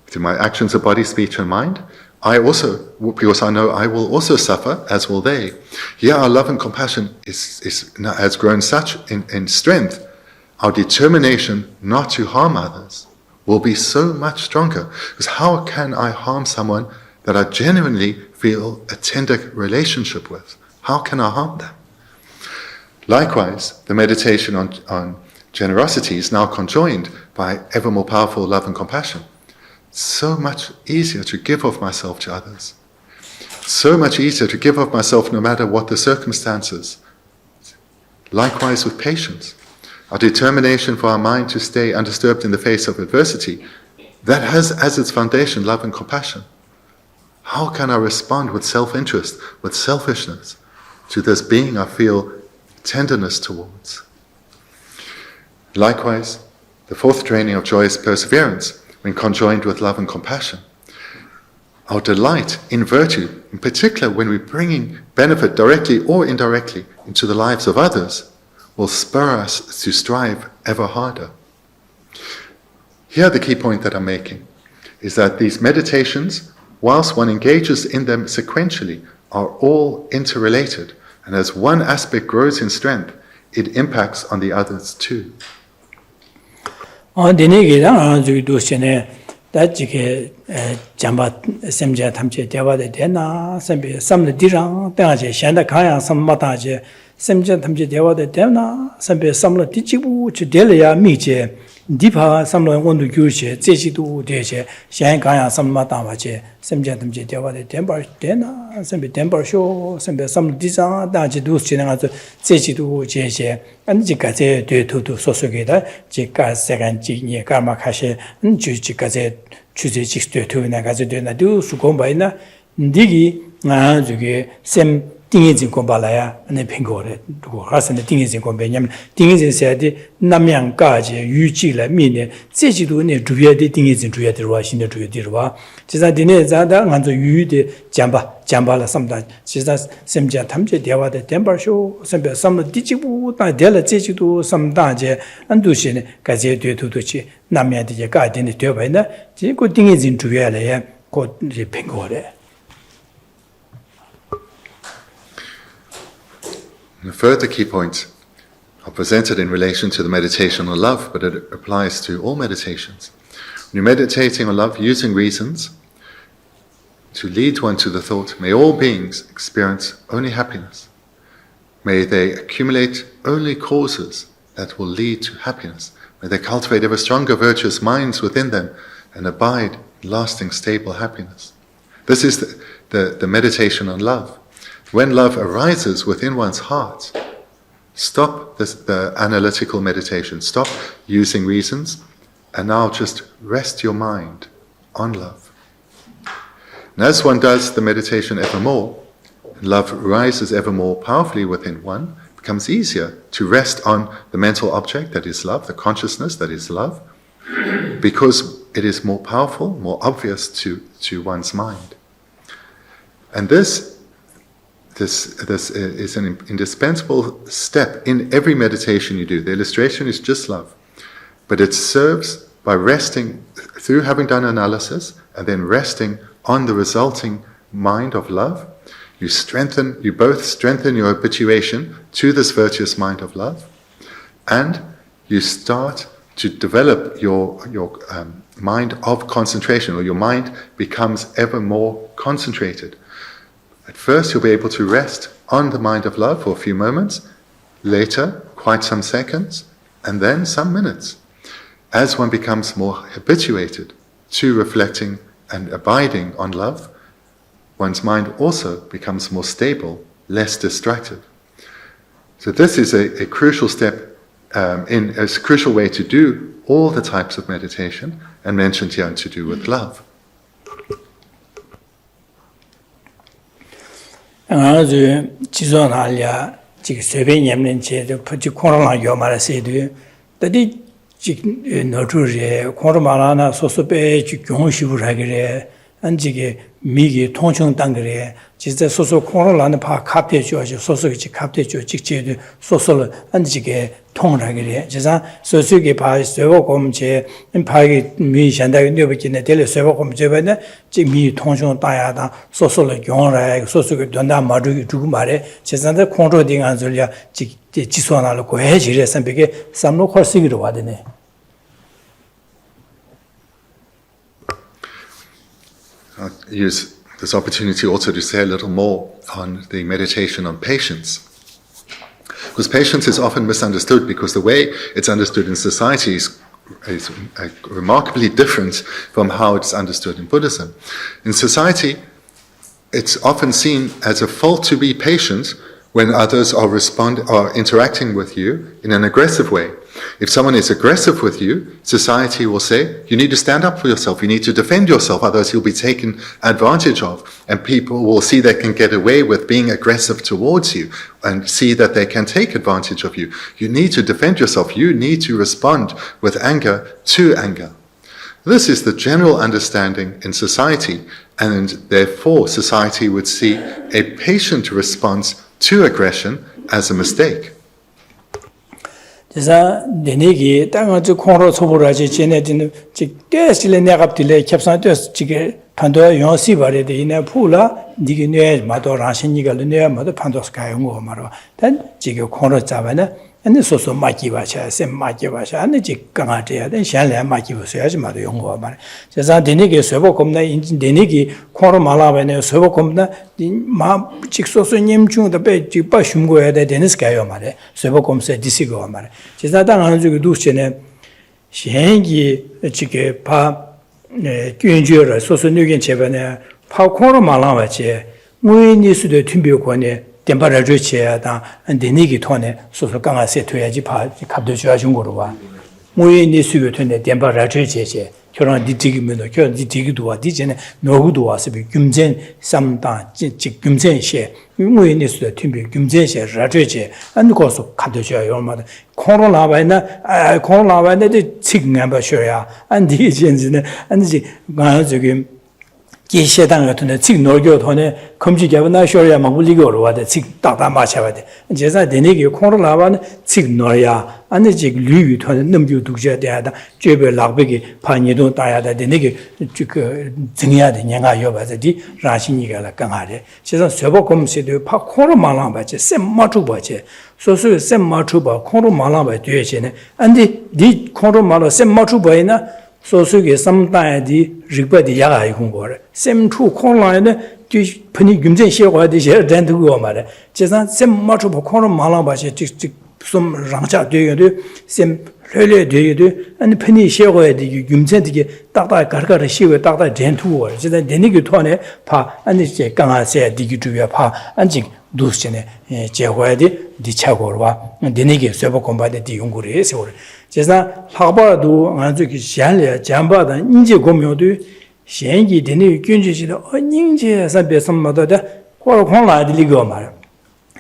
through my actions of body, speech and mind. because I know I will also suffer, as will they. Here our love and compassion has grown such in strength. Our determination not to harm others will be so much stronger. Because how can I harm someone that I genuinely feel a tender relationship with? How can I harm them? Likewise, the meditation on generosity is now conjoined by ever more powerful love and compassion. So much easier to give of myself to others. So much easier to give of myself no matter what the circumstances. Likewise with patience. Our determination for our mind to stay undisturbed in the face of adversity, that has as its foundation love and compassion. How can I respond with self-interest, with selfishness, to this being I feel tenderness towards? Likewise, the fourth training of joy is perseverance, when conjoined with love and compassion. Our delight in virtue, in particular when we're bringing benefit directly or indirectly into the lives of others, will spur us to strive ever harder. Here the key point that I'm making is that these meditations, whilst one engages in them sequentially, are all interrelated, and as one aspect grows in strength, it impacts on the others too. Jamba semja tamche dewa de dena sembe samle dirang taje shanda khaya sammataje semja tamche dewa de dena sembe samle tichibu chudelya mije dipa samle ondu gyuche zejidu deje shan khaya sammataje semja tamche dewa de dembar dena sembe dembar sho sembe samle dizang daje du chinanga zejidu jeje anjika je de tu sosogeda jika segan jinye karma khashe njujika je 주제 직도 되나 가지고 되나도 수고바이나 니기 아 저기 샘 띵이진 공발아야 내 핑거래 누구 하선의 띵이진 공배냐면 띵이진 세야디 남양까지 유지를 미네 제지도 내 주야디 띵이진 주야디로 하신의 주야디로 지사 디네 자다 간저 유유디 잠바라 삼다 지사 샘자 탐제 대화의 템버쇼 샘베 삼의 디지부 다 델 제지도 삼다제 안두시네 가제 되도도치 남야디제 가디네 되바이나 지고 띵이진 주야래 곧 이제 핑거래. The further key points are presented in relation to the meditation on love, but it applies to all meditations. When you're meditating on love, using reasons to lead one to the thought, may all beings experience only happiness. May they accumulate only causes that will lead to happiness. May they cultivate ever stronger virtuous minds within them and abide in lasting, stable happiness. This is the meditation on love. When love arises within one's heart, stop the analytical meditation, stop using reasons, and now just rest your mind on love. And as one does the meditation ever more, and love rises ever more powerfully within one, it becomes easier to rest on the mental object that is love, the consciousness that is love, because it is more powerful, more obvious to one's mind. And this is an indispensable step in every meditation you do. The illustration is just love. But it serves by resting, through having done analysis, and then resting on the resulting mind of love. You both strengthen your habituation to this virtuous mind of love, and you start to develop your mind of concentration, or your mind becomes ever more concentrated. At first, you'll be able to rest on the mind of love for a few moments, later, quite some seconds, and then some minutes. As one becomes more habituated to reflecting and abiding on love, one's mind also becomes more stable, less distracted. So this is a crucial step, in a crucial way to do all the types of meditation, and mentioned here to do with love. 아주 지존하려 지금 세배념는 제도 퍼지 코로나 요마라세도 다디 지 너주에 코로나나 소소배 지 경험식을 하기래 안지게 미기 통청 당그래 진짜 소소 코로나는 파 카페 줘죠 소소기 카페 줘 직제도 소소를 안지게 통하게 제가 소소기 파 세워 검제 파기 미 현대의 뇌비기네 될 세워 검제는 미 통청 따야다 소소를 경험해 소소기 된다 말이 두고 말에 제가 컨트롤딩 안 소리야 지소나를 고해지래 선배게 삼로 콜시기로 와드네 I'll use this opportunity also to say a little more on the meditation on patience. Because patience is often misunderstood because the way it's understood in society is remarkably different from how it's understood in Buddhism. In society, it's often seen as a fault to be patient when others are interacting with you in an aggressive way. If someone is aggressive with you, society will say, you need to stand up for yourself, you need to defend yourself, otherwise you'll be taken advantage of. And people will see they can get away with being aggressive towards you and see that they can take advantage of you. You need to defend yourself, you need to respond with anger to anger. This is the general understanding in society, and therefore society would see a patient response to aggression as a mistake. 그래서 내내기 땅을 콩으로 소보라지 지내지는 즉 때실에 내갑들에 캡산돼서 지게 판도야 용시 바래 되네 풀라 니게 뇌 마도 라신이가 뇌 마도 판도스 가용 거 말아 단 지게 콩으로 잡아나 근데 소소 마기바샤 셈 마기바샤 안에 지 강아지야 된 샹래 마기버서야지 마도 용거 말 제가 내내기 쇠보 겁나 내내기 콩으로 말아봐네 쇠보 겁나 마 직소소님 중도 배 지바 흉고야 돼 되는스 가요 말에 쇠보 검세 디시고 말에 제가 당하는 중에 두시네 시행기 지게 파 균주를 소소 누긴 제반에 파 콩으로 말아봐지 무인이 수도 팀비고네 덴바를 줘야다 안데니기 토네 소소 강아세 돼야지 파 갑도 줘야 준 거로 봐 무인이 수요 토네 덴바를 줘야지 결혼 디디기면도 결혼 디디기도 와 디제네 노구도 와서 금전 삼다 직 금전시에 무인이 수도 팀비 금전시에 라줘야지 안 거서 갑도 줘야 얼마다 코로나 바이나 코로나 바이나데 지금 봐셔야 안 디제는 안지 가 저기 Geshe Thubten Rabten 직 노교 돈에 검지개가 나셔야 막 울리고로 와대 직 따다 맞춰야 돼. 제가 되네게 콩로라바는 직 노야 안에 직 류유 돈에 넘겨 두셔야 돼다. 죄배 락백이 반예도 따야다 되네게 그 증해야 돼. 내가 여봐서디 라신이가 강하래. 제가 쇠복 검세도 파 콩로 말랑 봐지 셈 맞추 봐지. 소소 셈 맞추 봐 콩로 말랑 봐 되지네. 안데 니 콩로 말로 셈 맞추 봐이나 소수게 삼다야디 리버디 야가 이군거래 셈투 콩라에는 뒤 분이 금전 시어가 되셔 된다고 말해 제가 셈 맞춰 콩로 말아봐시 직직 좀 랑자 되게도 셈 뢰뢰 되게도 아니 분이 시어가 되게 금전되게 딱딱 가르가르 시어 딱딱 된투고 제가 내니게 토네 파 아니 제 강아세 되게 주야 파 안직 두스네 제고야디 디차고와 내니게 쇠복 공부하데 디용고리 해서 제가 학바도 안주기 시한래 잠바다 인제 고묘도 시행기 되는 균주지도 인제 선배선마다 고로콩라디 리고 말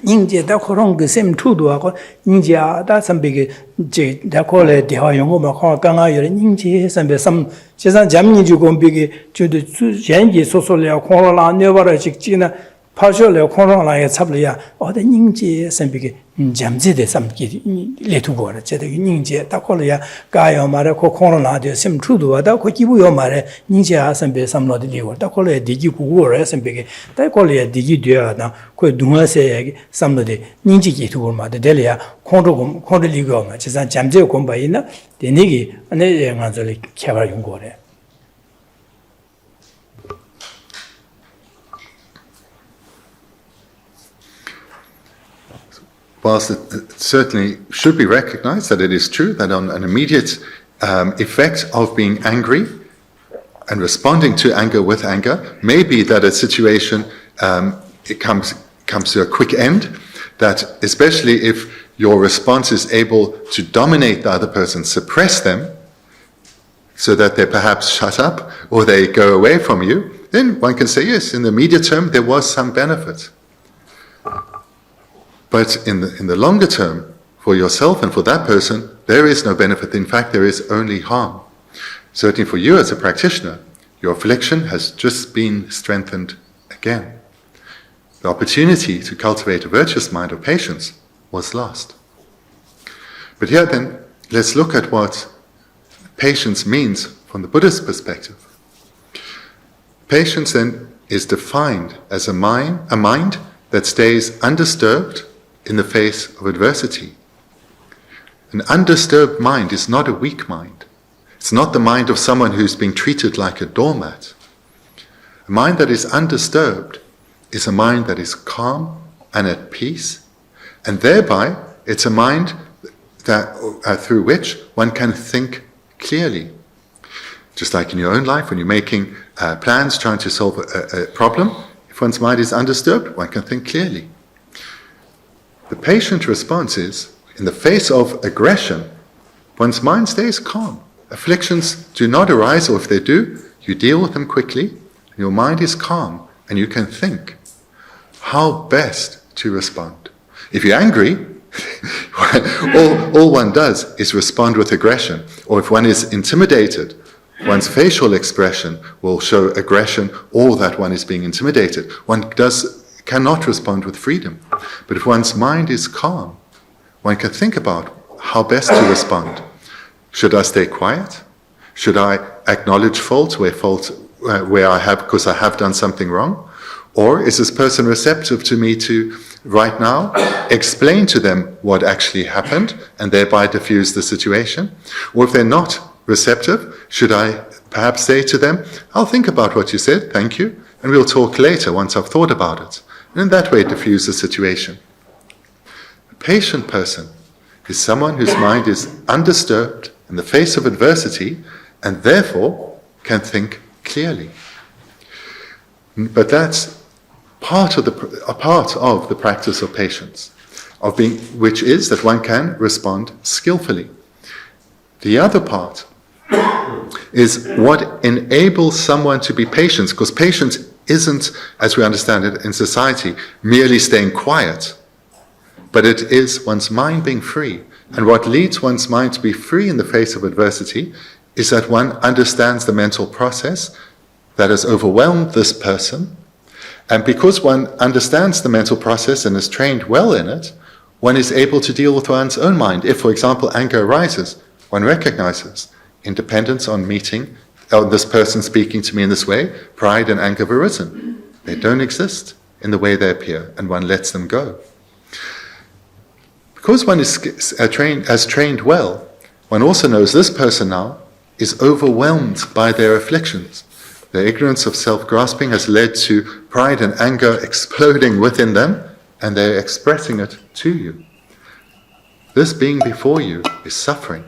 인제다 고롱 그 셈투도 하고 인제다 선배게 제 다콜에 대화 용어만 강아 여러 인제 선배선 제가 잠니주 공비게 저도 시행기 소소려 콩라라 내버려 직지나 파쇼래 콩라라에 잡려야 어디 인제 선배게 잠제대 삼기 레투고라 제대 인제 딱콜이야 가요 말에 콩라라데 셈투도 와다 고 기부요 말에 인제 아선배 삼로데 리고 딱콜에 디기 구고라 선배게 딱콜에 디기 되어다 고 동아세 삼로데 인지기 두고마데 될이야 콩도 리고 마 제가 잠제 공부이나 되니기 안에 양아들이 개발 연구래 Whilst it certainly should be recognized that it is true that on an immediate effect of being angry and responding to anger with anger may be that a situation it comes to a quick end, that especially if your response is able to dominate the other person, suppress them, so that they perhaps shut up or they go away from you, then one can say, yes, in the immediate term there was some benefit. But in the longer term, for yourself and for that person, there is no benefit. In fact, there is only harm. Certainly for you as a practitioner, your affliction has just been strengthened again. The opportunity to cultivate a virtuous mind of patience was lost. But here then, let's look at what patience means from the Buddhist perspective. Patience then is defined as a mind that stays undisturbed in the face of adversity. An undisturbed mind is not a weak mind. It's not the mind of someone who's being treated like a doormat. A mind that is undisturbed is a mind that is calm and at peace, and thereby it's a mind that through which one can think clearly. Just like in your own life, when you're making plans, trying to solve a problem, if one's mind is undisturbed, one can think clearly. The patient response is, in the face of aggression, one's mind stays calm. Afflictions do not arise, or if they do, you deal with them quickly. Your mind is calm, and you can think how best to respond. If you're angry, all one does is respond with aggression. Or if one is intimidated, one's facial expression will show aggression or that one is being intimidated. One cannot respond with freedom. But if one's mind is calm, one can think about how best to respond. Should I stay quiet? Should I acknowledge fault where I have, because I have done something wrong? Or is this person receptive to me to, right now, explain to them what actually happened and thereby diffuse the situation? Or if they're not receptive, should I perhaps say to them, I'll think about what you said, thank you, and we'll talk later once I've thought about it. And in that way diffuse the situation. A patient person is someone whose mind is undisturbed in the face of adversity and therefore can think clearly. But that's part of the practice of patience, which is that one can respond skillfully. The other part is what enables someone to be patient, because patience isn't, as we understand it in society, merely staying quiet, but it is one's mind being free. And what leads one's mind to be free in the face of adversity is that one understands the mental process that has overwhelmed this person. And because one understands the mental process and is trained well in it, one is able to deal with one's own mind. If, for example, anger arises, one recognizes independence on meeting, this person speaking to me in this way, pride and anger have arisen. They don't exist in the way they appear, and one lets them go. Because one has trained well, one also knows this person now is overwhelmed by their afflictions. Their ignorance of self-grasping has led to pride and anger exploding within them, and they're expressing it to you. This being before you is suffering.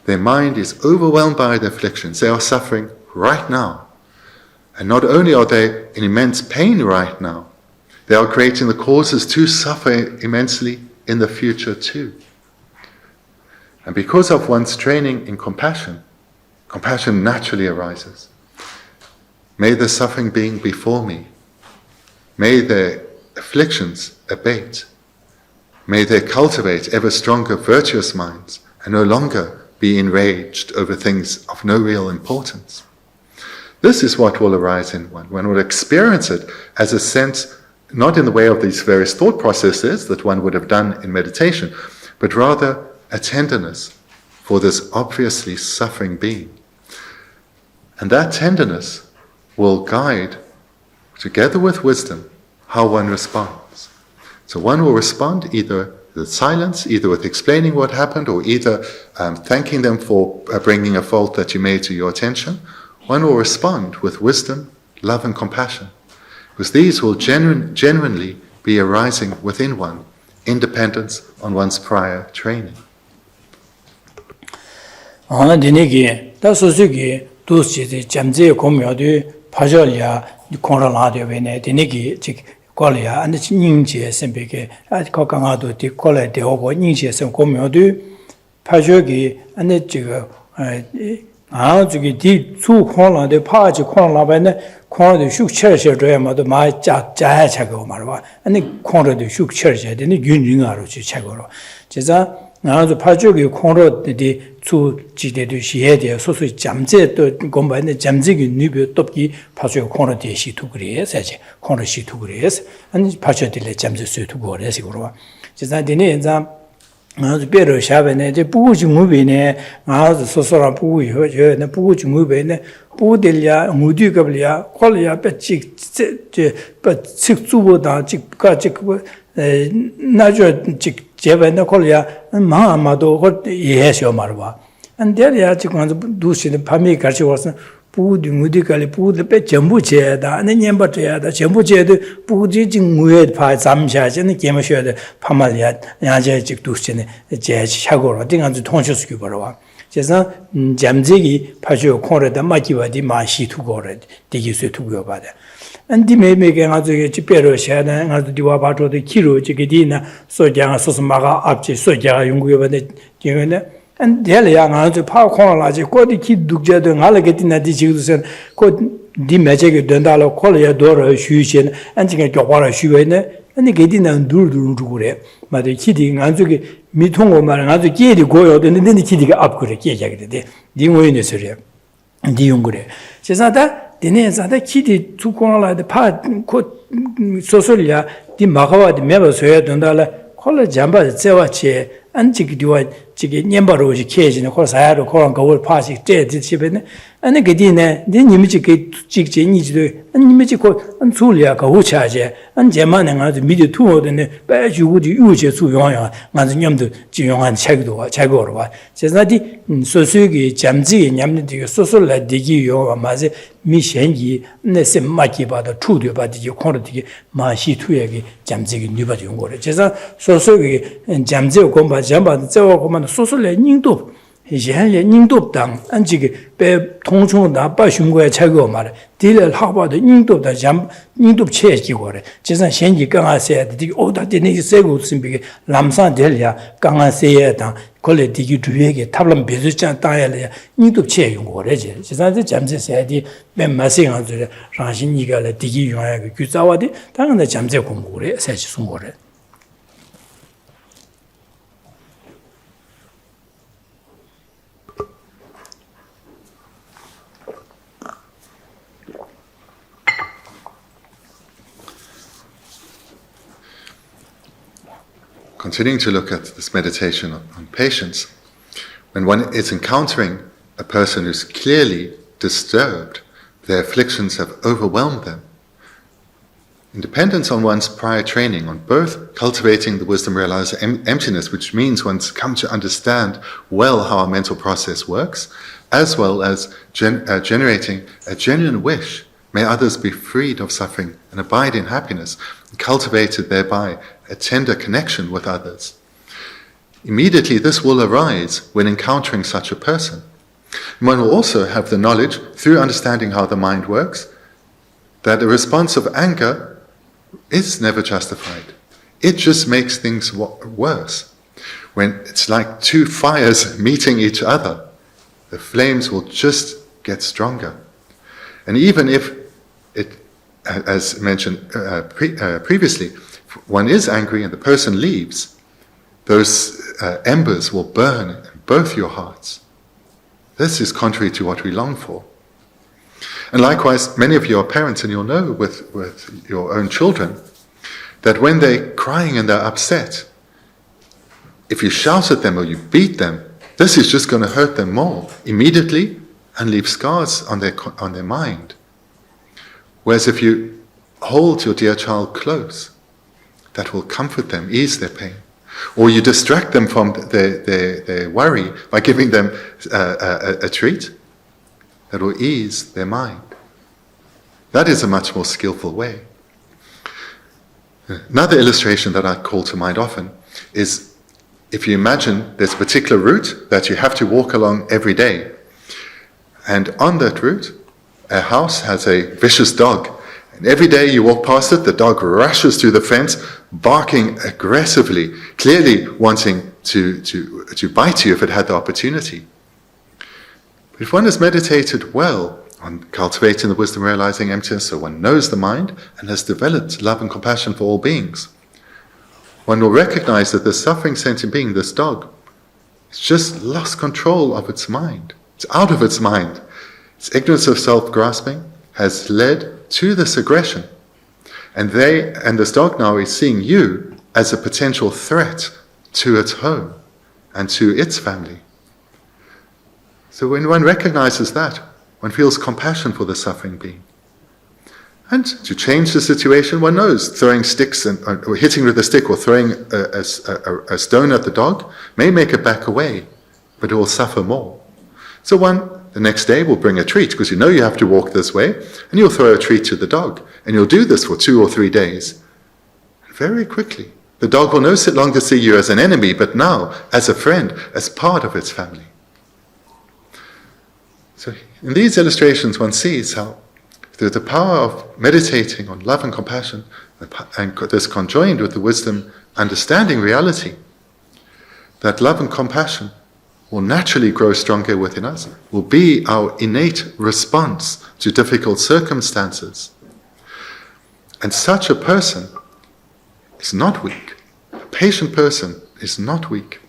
Their mind is overwhelmed by the afflictions. They are suffering right now. And not only are they in immense pain right now, they are creating the causes to suffer immensely in the future too. And because of one's training in compassion, compassion naturally arises. May the suffering being before me, may their afflictions abate. May they cultivate ever stronger virtuous minds and no longer be enraged over things of no real importance. This is what will arise in one. One will experience it as a sense, not in the way of these various thought processes that one would have done in meditation, but rather a tenderness for this obviously suffering being. And that tenderness will guide, together with wisdom, how one responds. So one will respond either with silence, either with explaining what happened, or either thanking them for bringing a fault that you made to your attention. One will respond with wisdom, love and compassion, because these will genuinely be arising within one, independence on one's prior training. Dinigi, Suzuki, Dusi, Jamzi, Komyodu, Pajolia, Konraladio, Dinigi, Kolia, and the Ninja Sempike, at Kokangado, the Kola de Ogo, Ninja, some Komyodu, Pajogi, and the Jigo. To get 2 corner, the party corner, and the corner the shook church, my Jachago Marva, and the corner the shook church, and the Gendün Chagoro. Jeza, 나도 파죽이 콩로들이 주 지대도 시해대 소소 잠제도 공부하는 잠지기 누비 돕기 파죽이 콩로 대시도 그래서 콩로 시도 그래서 아니 파죽들의 잠제 수도 그래서 그러와 지난번에 이제 아주 배로 샤베네 이제 부구지 무비네 아주 소소라 부구요 저네 부구지 무비네 부들이야 무디가블이야 콜이야 배치 제 식주보다 직까지 그 나저 직 제베네 콜이야 마마도 그 이해셔 말봐 안데리아 지금 두시는 밤에 같이 와서 부디 무디가리 부디 배 전부 제다 아니 냠바트야다 전부 제도 부디 증무에 파 잠샤지는 게마셔야 파말이야 야제 직 두시네 제 샤고로 딩한지 통치스기 버와 그래서 잠지기 파주 콩레다 마기바디 마시 투고레 디기스 투고 바다 안디 메메게 아주 집배로 샤나 아주 디와 바토도 키로 지기디나 소장 소스마가 앞지 소장 연구해 바데 제가네 안 델야 아주 파콩라지 코디 키 둑제도 알게티나 디지우선 코 디메제게 된다로 콜야 도로 슈신 안지게 교과라 슈베네 아니 게디나 둘둘 그래 마데 키디 안주게 미통고 말 아주 게디 고요되는데 키디가 앞그래 게자게 돼 딩오이네 소리야 디용 그래 제사다 디네사다 키디 투콩라데 파코 소소리아 디 마가와디 메버서야 된다라 콜라 잠바 제와치 안지기디와 지게 냠바로지 케지네 콜사야로 콜랑 거울 파시 제디치베네 아니 게디네 니미지게 직제니지도 니미지고 안줄이야 거우차제 안제만에 아주 미디 투어드네 배주고디 유제 수용야 맞은 냠도 지용한 책도 자고로 봐 제사디 소수기 잠지 냠니디 소소라 디기요 맞에 미션기 내세 마기바다 투드 바디 콘르디 마시 투에기 잠지기 뉴바디 용거래 제사 소수기 잠지 공바 잠바 저거만 소소래 닝도 이제는 닝도 당 안지게 배 통총 나빠 흉고에 차고 말에 딜을 하고도 닝도다 잠 닝도 체기고래 제사 현지 강아세야 되게 오다데니 세고 심비게 람산 될야 강아세야 당 콜레 디기 주에게 탑람 베즈장 따야래 닝도 체용고래 제사 잠제세야디 맨 마싱한들 라신이가 디기 용하게 규자와디 당연히 잠제 공부래 세지 송고래 Continuing to look at this meditation on patience, when one is encountering a person who's clearly disturbed, their afflictions have overwhelmed them. In dependence on one's prior training, on both cultivating the wisdom realizing emptiness, which means one's come to understand well how our mental process works, as well as generating a genuine wish, may others be freed of suffering and abide in happiness, and cultivated thereby a tender connection with others. Immediately this will arise when encountering such a person. And one will also have the knowledge, through understanding how the mind works, that a response of anger is never justified. It just makes things worse. When it's like two fires meeting each other, the flames will just get stronger. And even if it, as mentioned previously, one is angry and the person leaves, those embers will burn in both your hearts. This is contrary to what we long for. And likewise, many of you are parents and you'll know with your own children that when they're crying and they're upset, if you shout at them or you beat them, this is just going to hurt them more immediately and leave scars on their mind. Whereas if you hold your dear child close, that will comfort them, ease their pain. Or you distract them from their worry by giving them a treat that will ease their mind. That is a much more skillful way. Another illustration that I call to mind often is if you imagine there's a particular route that you have to walk along every day, and on that route, a house has a vicious dog. And every day you walk past it, the dog rushes through the fence, barking aggressively, clearly wanting to bite you if it had the opportunity. But if one has meditated well on cultivating the wisdom realizing emptiness, so one knows the mind and has developed love and compassion for all beings, one will recognize that the suffering sentient being, this dog, It's just lost control of its mind. It's out of its mind. Its ignorance of self-grasping has led to this aggression. And this dog now is seeing you as a potential threat to its home and to its family. So when one recognizes that, one feels compassion for the suffering being. And to change the situation, one knows throwing sticks or hitting with a stick or throwing a stone at the dog may make it back away, but it will suffer more. So one, the next day, will bring a treat, because you know you have to walk this way, and you'll throw a treat to the dog. And you'll do this for 2 or 3 days. And very quickly, the dog will no longer see you as an enemy, but now as a friend, as part of its family. So in these illustrations, one sees how through the power of meditating on love and compassion, and this conjoined with the wisdom, understanding reality, that love and compassion will naturally grow stronger within us, will be our innate response to difficult circumstances. And such a person is not weak. A patient person is not weak.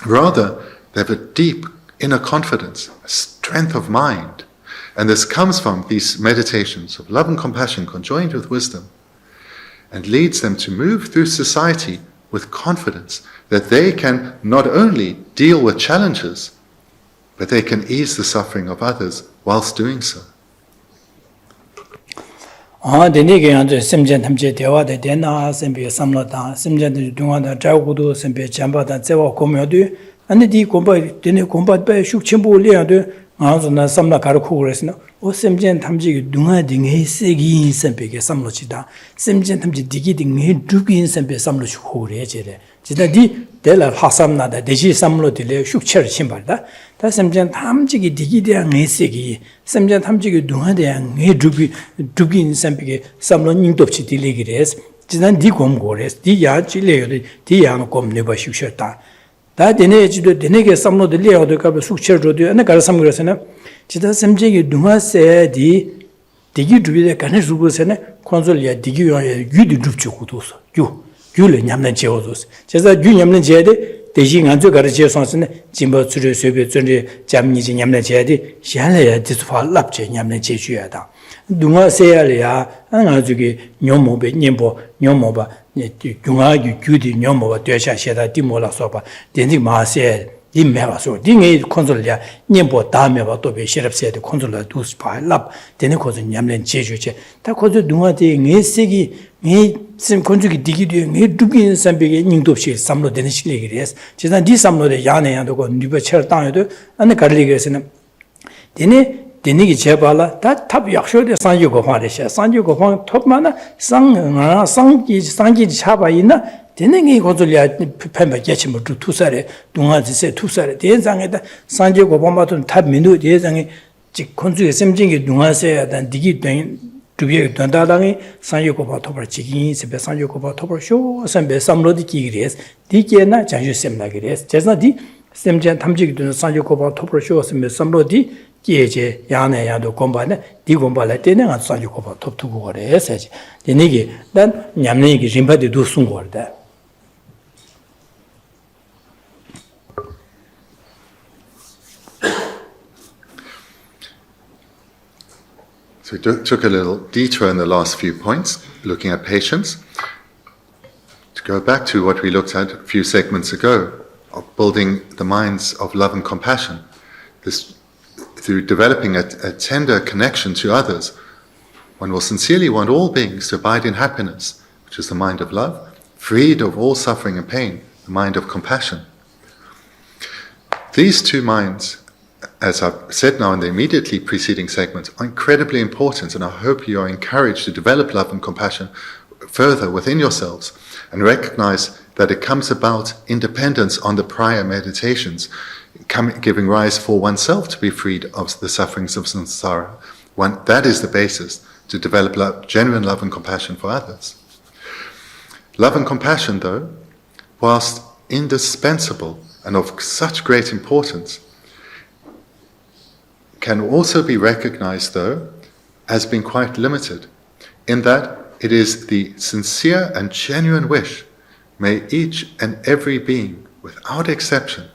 Rather, they have a deep inner confidence, a strength of mind. And this comes from these meditations of love and compassion conjoined with wisdom, and leads them to move through society with confidence that they can not only deal with challenges, but they can ease the suffering of others whilst doing so. Denige ande simjen tamje dewa de dena sembe samlata simjen de dunga da jagudo sembe jamba da zewa komyodu ane di komba dene komba be shukchimbo liade 아즈나 삼나 가르코 그랬으나 오 셈젠 탐지 dunga 딩해 세기 sembe게 삼로치다 셈젠 탐지 디기 딩해 두긴 sembe 삼로치 호레제레 지다디 델라 하삼나다 대시 삼로딜레 슉처를 신발다 다 셈젠 탐지기 디기 대한 세기 셈젠 탐지기 dunga 대한 두긴 sembe게 삼로 닝덥치 딜레기레스 지난 디 곰고레스 디야 찔레요 디야 곰네바 슉셔다 다 되네지도 되네게 삼로들 리어도 가be 숙처로도 ane 가르 삼그러서나 지다 sem제기 둥아세디 디기 두비데 간에 주고서네 콘솔이야 디기요에 유디 줍치고도서 유를 냠는 제어도서 제가 유 냠는 제데 대신 안저 가르치어 선선네 짐버 추르 쇠베 전에 잠니지 냠는 제데 시한래야 디스파 랍제 냠는 제주야다 둥아세야리야 안가주기 뇽모베 뇽보 뇽모바 중앙이 규디 뇽모바 되샤시다 디몰라서바 덴지 마세 임메바소 딩에 콘솔이야 뇽보 다메바 또베 시럽세데 콘솔라 두스파 랍 데네 코즈 냠는 제주체 다 코즈 둥아데 녜세기 녜심 콘주기 디기디 녜 두긴 삼베게 닝도시 삼로 데네 실리기레스 제가 디 삼로데 야네야도고 니베처 땅에도 안에 가르리게스는 데니기 제발라 다탑 약쇼데 산주고 화레샤 산주고 화 톱마나 상기 차바이나 데니기 고들이야 펜바 개침을 투사레 동아지세 투사레 대장에다 산주고 보마도 탑 민도 대장에 직 콘주의 셈징이 동아세야단 디기 된 두비에 단다당이 산주고 봐 톱을 지기 세베 산주고 봐 톱을 쇼 선베 삼로디 기그레스 디게나 장주 셈나기레스 제자디 셈젠 탐지기 되는 산주고 봐 톱을 쇼 선베 삼로디 기에제 야네 야도 공부하네 디 공부할 때는 안 싸주고 봐 톱투고 그래 해야지 얘네기 난 냠네기 림바디 두순 거다 So we took a little detour in the last few points, looking at patience. To go back to what we looked at a few segments ago, of building the minds of love and compassion, this through developing a tender connection to others, one will sincerely want all beings to abide in happiness, which is the mind of love, freed of all suffering and pain, the mind of compassion. These two minds, as I've said now in the immediately preceding segments, are incredibly important, and I hope you are encouraged to develop love and compassion further within yourselves and recognize that it comes about in dependence on the prior meditations, giving rise for oneself to be freed of the sufferings of samsara. That is the basis to develop genuine love and compassion for others. Love and compassion, though, whilst indispensable and of such great importance, can also be recognized, though, as being quite limited, in that it is the sincere and genuine wish, may each and every being, without exception,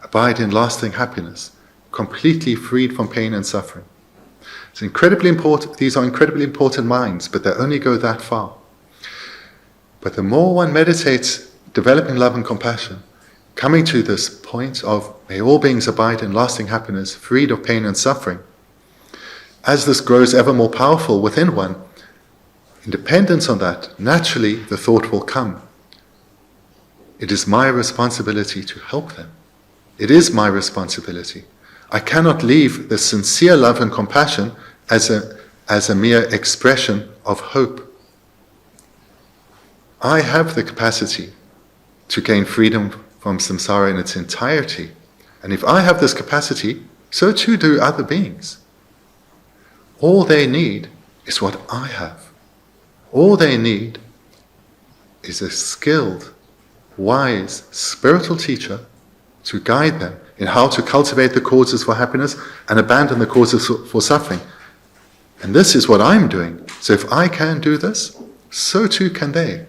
abide in lasting happiness, completely freed from pain and suffering. It's incredibly important. These are incredibly important minds, but they only go that far. But the more one meditates, developing love and compassion, coming to this point of may all beings abide in lasting happiness, freed of pain and suffering, as this grows ever more powerful within one, in dependence on that, naturally the thought will come. It is my responsibility to help them. It is my responsibility. I cannot leave the sincere love and compassion as a mere expression of hope. I have the capacity to gain freedom from samsara in its entirety. And if I have this capacity, so too do other beings. All they need is what I have. All they need is a skilled, wise, spiritual teacher to guide them in how to cultivate the causes for happiness and abandon the causes for suffering. And this is what I'm doing. So if I can do this, so too can they.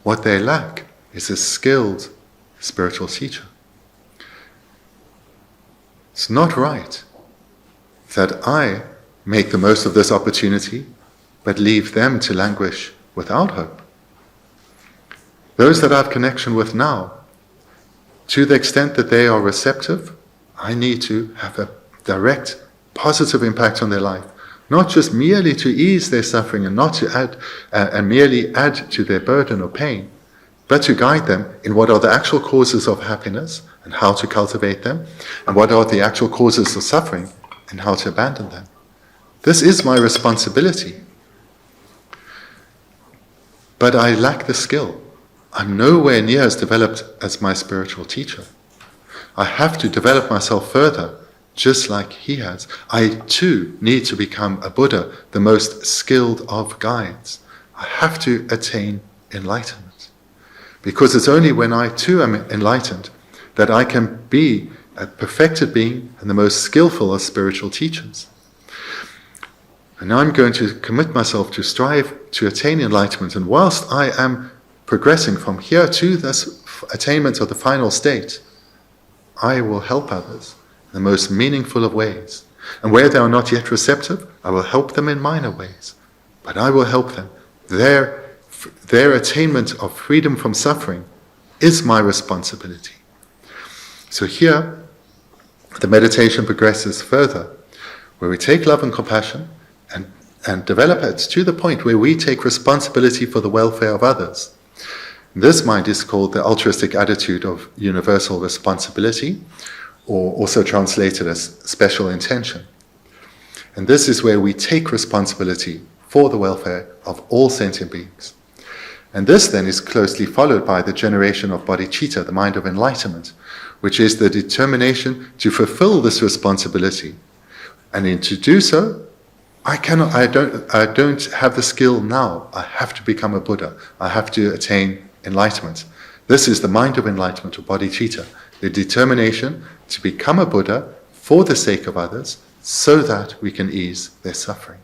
What they lack is a skilled spiritual teacher. It's not right that I make the most of this opportunity, but leave them to languish without hope. Those that I have connection with now, to the extent that they are receptive, I need to have a direct, positive impact on their life. Not just merely to ease their suffering and not to add and merely add to their burden or pain, but to guide them in what are the actual causes of happiness and how to cultivate them, and what are the actual causes of suffering and how to abandon them. This is my responsibility. But I lack the skill. I'm nowhere near as developed as my spiritual teacher. I have to develop myself further, just like he has. I too need to become a Buddha, the most skilled of guides. I have to attain enlightenment. Because it's only when I too am enlightened that I can be a perfected being and the most skillful of spiritual teachers. And now I'm going to commit myself to strive to attain enlightenment. And whilst I am progressing from here to this attainment of the final state, I will help others in the most meaningful of ways. And where they are not yet receptive, I will help them in minor ways. But I will help them. Their attainment of freedom from suffering is my responsibility. So here, the meditation progresses further, where we take love and compassion and develop it to the point where we take responsibility for the welfare of others. This mind is called the altruistic attitude of universal responsibility, or also translated as special intention. And this is where we take responsibility for the welfare of all sentient beings. And this then is closely followed by the generation of bodhicitta, the mind of enlightenment, which is the determination to fulfill this responsibility. And in to do so, I don't have the skill now. I have to become a Buddha. I have to attain enlightenment. This is the mind of enlightenment, or bodhicitta, the determination to become a Buddha for the sake of others, so that we can ease their suffering.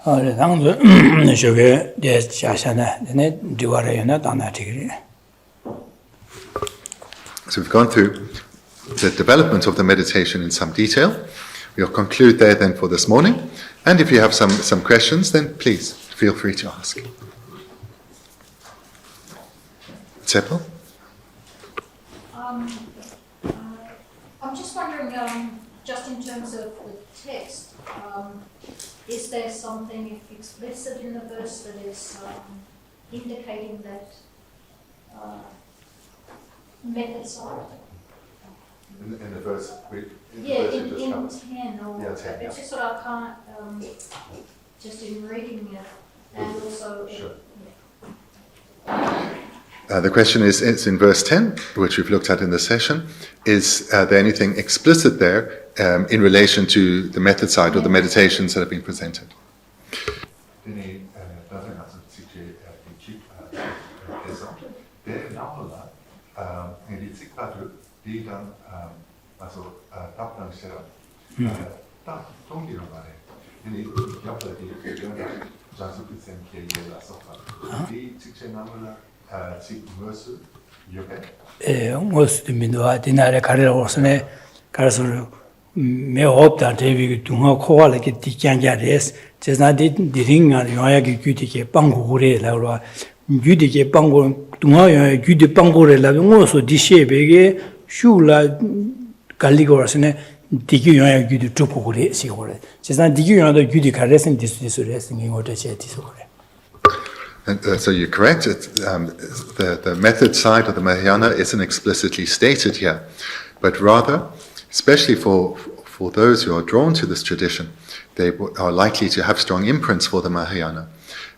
So we've gone through the development of the meditation in some detail. We'll conclude there then for this morning. And if you have some questions, then please feel free to ask. Sepal? I'm just wondering, just in terms of the text, is there something explicit in the verse that is indicating that methods are? In the verse, in 10, or yeah, 10, it's just that I can't, just in reading it, and also. Sure. The question is, it's in verse 10, which we've looked at in the session. Is there anything explicit there in relation to the method side or the meditations that have been presented? You okay? Most of the Mindoa dinner career was a Carson may hope that they do not call like it can get this. Just not the ring and Yoyaki Gutike Bangure Laura. Gudike Bango, Dumoya, Gude Bangore, also Dishe, Shula Galigorasne, Diguya Gudu Tupore, Sigore. Just not Diguya the Gudicares and this resting in order to And, so you're correct. The method side of the Mahayana isn't explicitly stated here, but rather, especially for those who are drawn to this tradition, they are likely to have strong imprints for the Mahayana.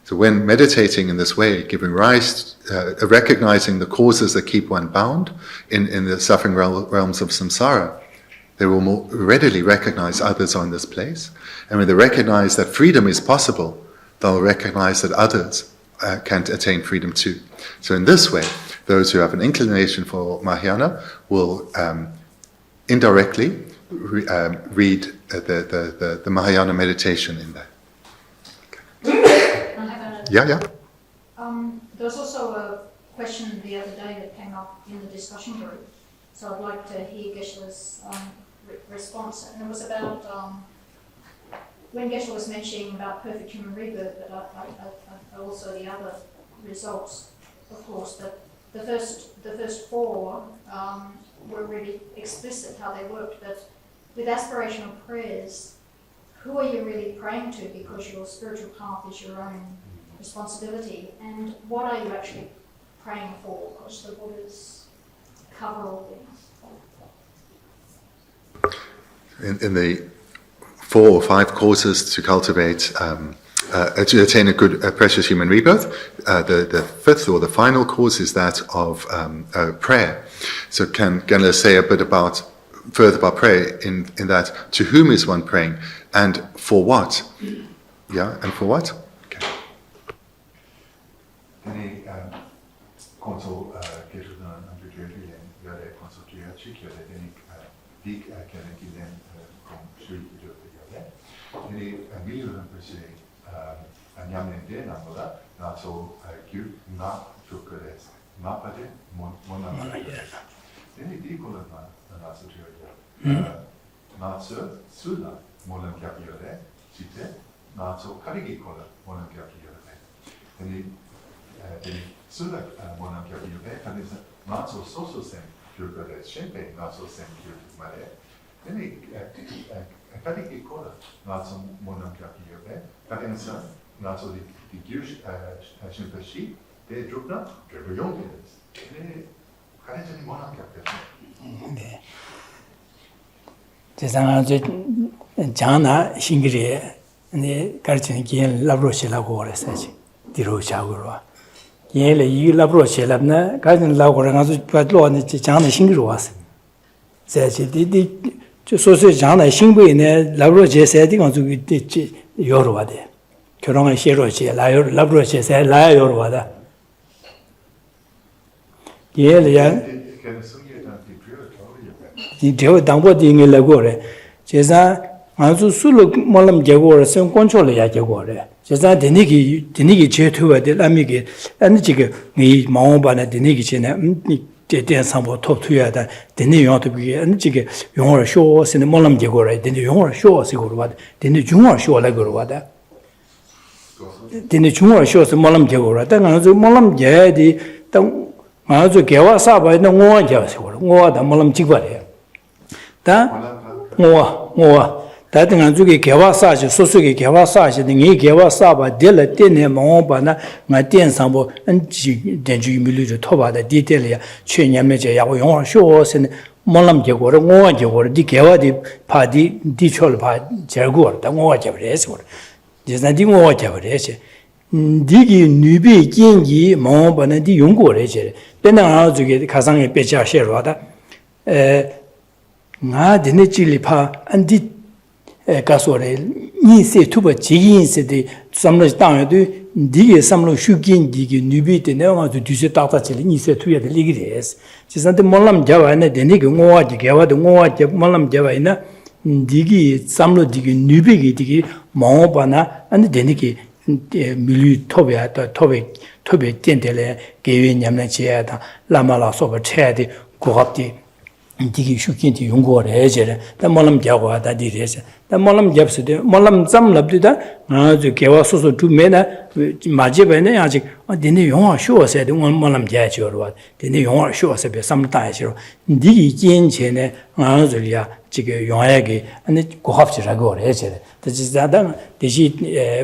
So when meditating in this way, giving rise, recognizing the causes that keep one bound in the suffering realms of samsara, they will more readily recognize others on this place. And when they recognize that freedom is possible, they'll recognize that others can't attain freedom too. So in this way, those who have an inclination for Mahayana will indirectly read the Mahayana meditation in there. Yeah. There was also a question the other day that came up in the discussion group, so I'd like to hear Geshe's response. And it was about when Geshe was mentioning about perfect human rebirth, but also the other results, of course, that the first four were really explicit how they worked, but with aspirational prayers, who are you really praying to? Because your spiritual path is your own responsibility. And what are you actually praying for? Because the Buddhas cover all things. In the 4 or 5 causes to cultivate, to attain a good, precious human rebirth, the 5th or the final cause is that of prayer. So can I say a bit further about prayer in that, to whom is one praying and for what? Yeah, and for what? Okay. Jana Shingri and the Garchin Gien Labrochella Gorsachi, Diro Chagura. Yele, you Labrochella, Garden Lagoran, but Lord Jana Shingri was. Says it so Jana Shingri in a Labroche setting on to Yorwade. Kurong Shirochi, Labroche said, Lie Yorwada. Yele. The Damboing in Lagore. Jeza, Anzu Sulu Molam Jagor, some control Yagore. Jeza, the Niki Chetu, the Lamigi, and the Jigger, me, Maoban, the Niki, the dance about top 2 years, the New ought to be, and Jigger, Yonor Shores in the Molam Jagore, then the Yonor Shores, then the Jumor Shore Lagorwada. Then the Jumor Shores, the Molam Jagora, then another Molam Jadi, the Mazu Gawa Saba, no more Jas, more than Molam Jigware. More that Nanzuki Kawasaj, Sosuki Kawasaj, the Ni Kawasaba, Della Dene, Maobana, my Den Sambo, and Denju Milu Toba, the Detailia, Chenya Meja, Yawayon Shores, and Molam Jagor, more Jagor, Dikawa, the party, Dichol Pad, Jagor, the more Javres, there's nothing more Javres. Digi Nubi, Jingi, Maobana, the Yungo, then I'll get Kazan Pecha Sherwada. Nga dine chili pa andi kasore ni se tuba jigin se de samlo tang de dige samlo shugin dige nubi de ne ma du se ta ta chili ni se tu ya de ligres ji san de molam jawa ne de ni ngo de gewa de ngo de molam jawa ina dige samlo dige nubi ge dige mo bana and de ni ge 밀리 토베 젠데레 게위 냠나 지야다 라마라 소버 체디 고갑디 디기 슈킨티 용고래 해제래 다 몰람 자고 하다 디레서 다 몰람 잡스데 몰람 잠랍디다 아주 개와 소소 두메나 마제베네 아직 디네 용화 쇼어세데 몰람 자지어와 디네 용화 쇼어세베 삼다이시로 디기 젠체네 아주리아 지게 용화에게 아니 고합지라고 해제래 다지다다 디시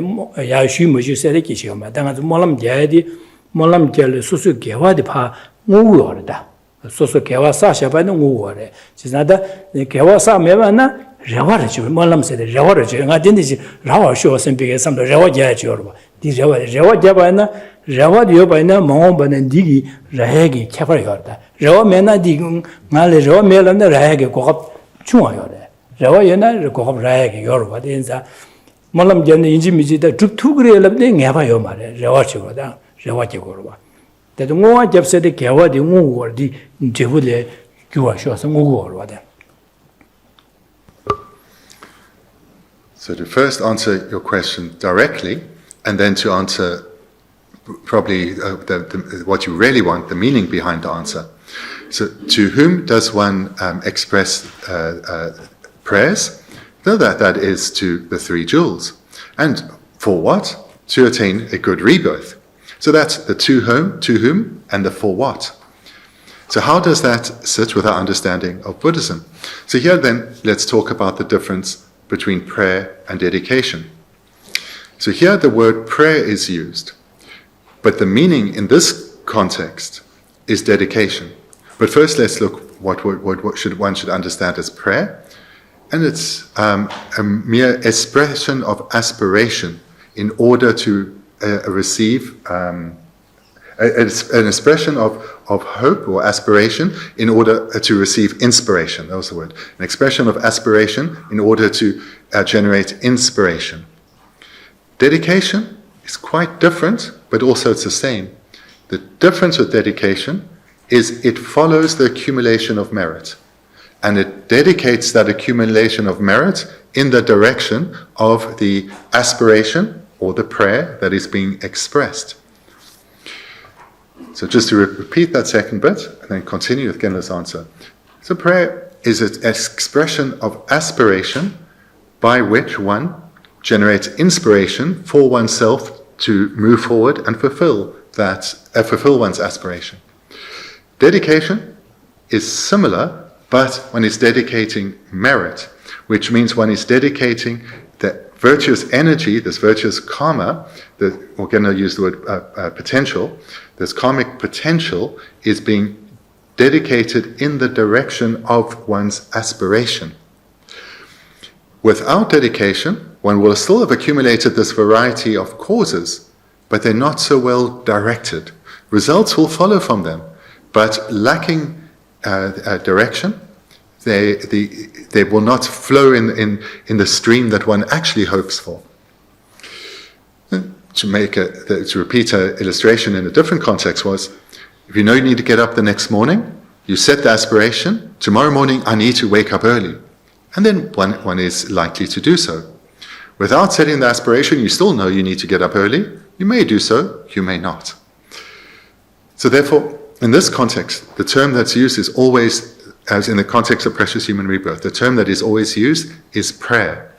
야슈 무주세데 기시오마 당아주 몰람 자디 몰람 젤 소소 개와디 파 무고르다 소소 개와 사샤바는 우월에 지나다 개와 사메바나 레와르지 몰람세데 레와르지 nga딘디지 라와 쇼선 비게 삼도 레와자지어바 디 레와자바나 레와디오바나 몽바는 디기 라헤기 캐버여다 레와메나 디군 말레 레와메라나 라헤기 고갑 중요요래 레와예나 고갑 라헤기 여러바 된자 몰람전에 인지미지다 죽투그레랍데 냐바요 말에 레와치고다 레와치고로바 So to first answer your question directly, and then to answer probably what you really want, the meaning behind the answer. So to whom does one express prayers? No, that is to the three jewels. And for what? To attain a good rebirth. So that's the to whom, and the for what. So how does that sit with our understanding of Buddhism? So here then, let's talk about the difference between prayer and dedication. So here the word prayer is used, but the meaning in this context is dedication. But first let's look what one should understand as prayer. And it's a mere expression of aspiration in order to receive an expression of hope or aspiration in order to receive inspiration. That was the word. An expression of aspiration in order to generate inspiration. Dedication is quite different, but also it's the same. The difference with dedication is it follows the accumulation of merit. And it dedicates that accumulation of merit in the direction of the aspiration or the prayer that is being expressed. So just to repeat that second bit, and then continue with Genla's answer. So prayer is an expression of aspiration by which one generates inspiration for oneself to move forward and fulfill one's aspiration. Dedication is similar, but one is dedicating merit, which means one is dedicating the virtuous energy, this virtuous karma, we're going to use the word potential, this karmic potential is being dedicated in the direction of one's aspiration. Without dedication, one will still have accumulated this variety of causes, but they're not so well directed. Results will follow from them, but lacking direction, they will not flow in the stream that one actually hopes for. To repeat an illustration in a different context was, if you know you need to get up the next morning, you set the aspiration, tomorrow morning I need to wake up early. And then one is likely to do so. Without setting the aspiration, you still know you need to get up early. You may do so, you may not. So therefore, in this context, the term that's used is always, as in the context of precious human rebirth, the term that is always used is prayer.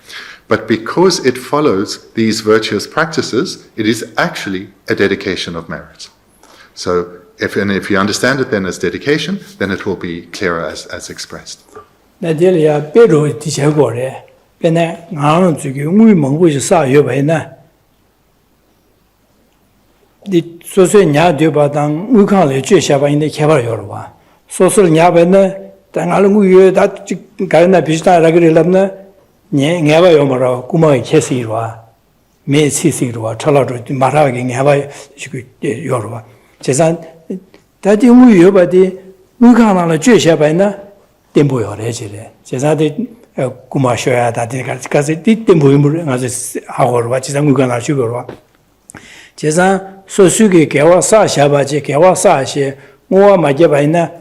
But because it follows these virtuous practices, it is actually a dedication of merit. So if you understand it then as dedication, then it will be clearer as expressed. Never yomara, Kuma Chesirwa, Me Sisirwa, Chalado, Maragi, never Yorwa. Chesan, that you move by the Mukana Cheshabana, Tempo or Regile. Chesadi Kumashoya, that because it did Tempo as our watches and Mukana Sugarwa. Chesan, Sosugi, Kawasa, Shabaji, Kawasa, Moa Majabana,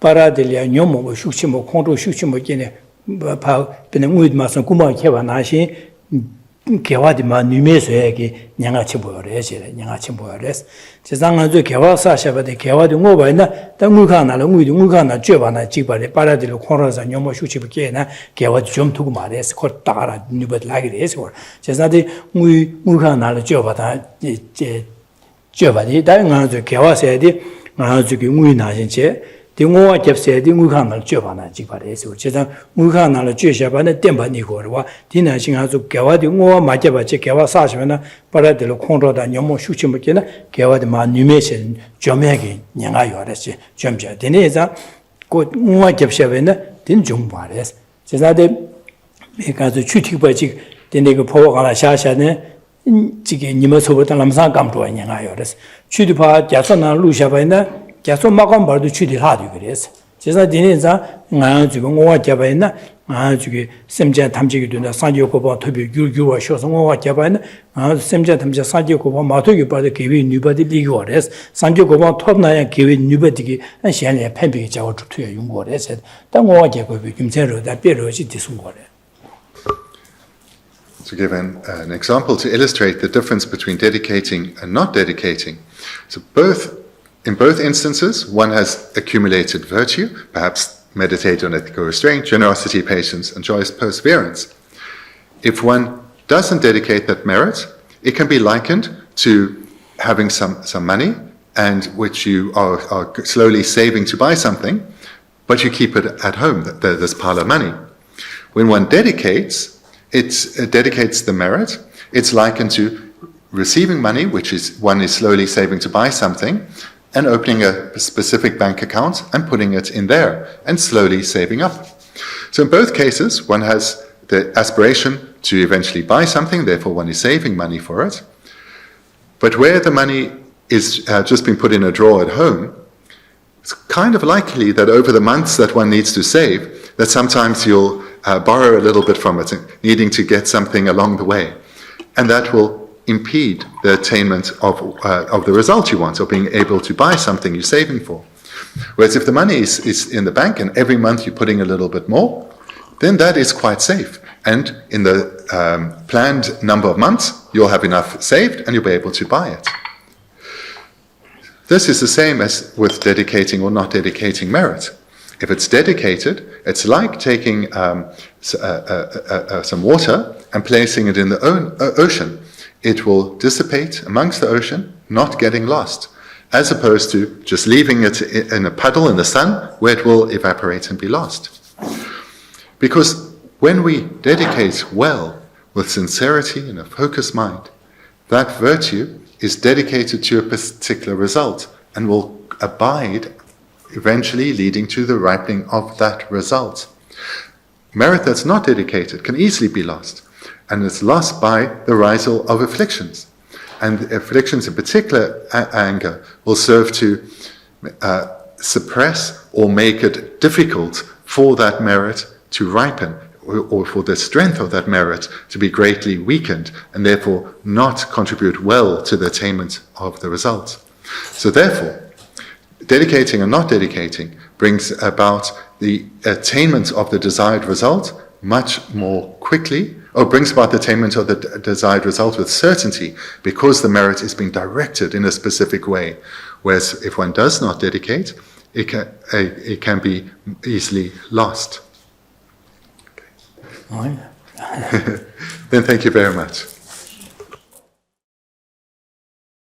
Paradelia, Yomo, Shuchimo, Kondo, Shuchimo, Pau, Benemuid Masan Kuma Kevanashi, 개화디마 뉴메스에게 냥아치 보여래지 냥아치 보여래스 지상한저 개화사샤바데 개화디 뭐바이나 땅물카나로 물카나 쥐바나 지바레 파라디로 코라자 녀모 슈치비게나 개화디 좀 두고 말해서 걸 따라 뉴버드 라기레스 제사디 물카나로 쥐바다 제 쥐바디 다양한저 개화세디 나저기 무이나진체 딩오와 접세디 물카나로 쥐바나 지바레스 제사 물카나로 쥐샤바네 템바니고와 디나싱하조 개화디 뭐 맞게바체 개화사시면은 파라디로 코라다 녀모 슈치비게나 개화디 마 뉴메션 점에게 냥아요레스 점자 되네자 고 우와 접샤베나 딘좀 말레스 제사데 메가조 추티바지 되네고 포가라 샤샤네 지게 니마소보다 남산 감도와 냥아요레스 추디파 자선나 루샤바이나 Gyatso makam bardo chudi hadu kires. Chesa dine za nga zuge ngowa gyabay na nga zuge semjan tamchigi dunda sanjiyo kopa tobi gyurgyurwa shosa ngowa gyabay na nga semjan tamchigi sanjiyo kopa matogi bardo gewe nubadi ligyo res. Sanjiyo kopa top na ya gewe nubadi ki an shenle penpegi jawa chuktuya yungo res. Da ngowa gyabay gyumsen ro da bero si disungo res. To give an example to illustrate the difference between dedicating and not dedicating. So in both instances, one has accumulated virtue, perhaps meditate on ethical restraint, generosity, patience, and joyous perseverance. If one doesn't dedicate that merit, it can be likened to having some money, and which you are slowly saving to buy something, but you keep it at home, this pile of money. When one dedicates, it dedicates the merit, it's likened to receiving money, which is one is slowly saving to buy something, and opening a specific bank account and putting it in there and slowly saving up. So in both cases, one has the aspiration to eventually buy something, therefore one is saving money for it. But where the money is just been put in a drawer at home, it's kind of likely that over the months that one needs to save, that sometimes you'll borrow a little bit from it, needing to get something along the way. And that will impede the attainment of the result you want, or being able to buy something you're saving for. Whereas if the money is in the bank and every month you're putting a little bit more, then that is quite safe. And in the planned number of months, you'll have enough saved and you'll be able to buy it. This is the same as with dedicating or not dedicating merit. If it's dedicated, it's like taking some water and placing it in the ocean. It will dissipate amongst the ocean, not getting lost, as opposed to just leaving it in a puddle in the sun where it will evaporate and be lost. Because when we dedicate well, with sincerity and a focused mind, that virtue is dedicated to a particular result and will abide, eventually leading to the ripening of that result. Merit that's not dedicated can easily be lost, and it's lost by the risal of afflictions. And afflictions, in particular anger, will serve to suppress or make it difficult for that merit to ripen, or for the strength of that merit to be greatly weakened, and therefore not contribute well to the attainment of the result. So therefore, dedicating and not dedicating brings about the attainment of the desired result much more quickly, or brings about the attainment of the desired result with certainty, because the merit is being directed in a specific way. Whereas if one does not dedicate, it can be easily lost. Okay. Then thank you very much.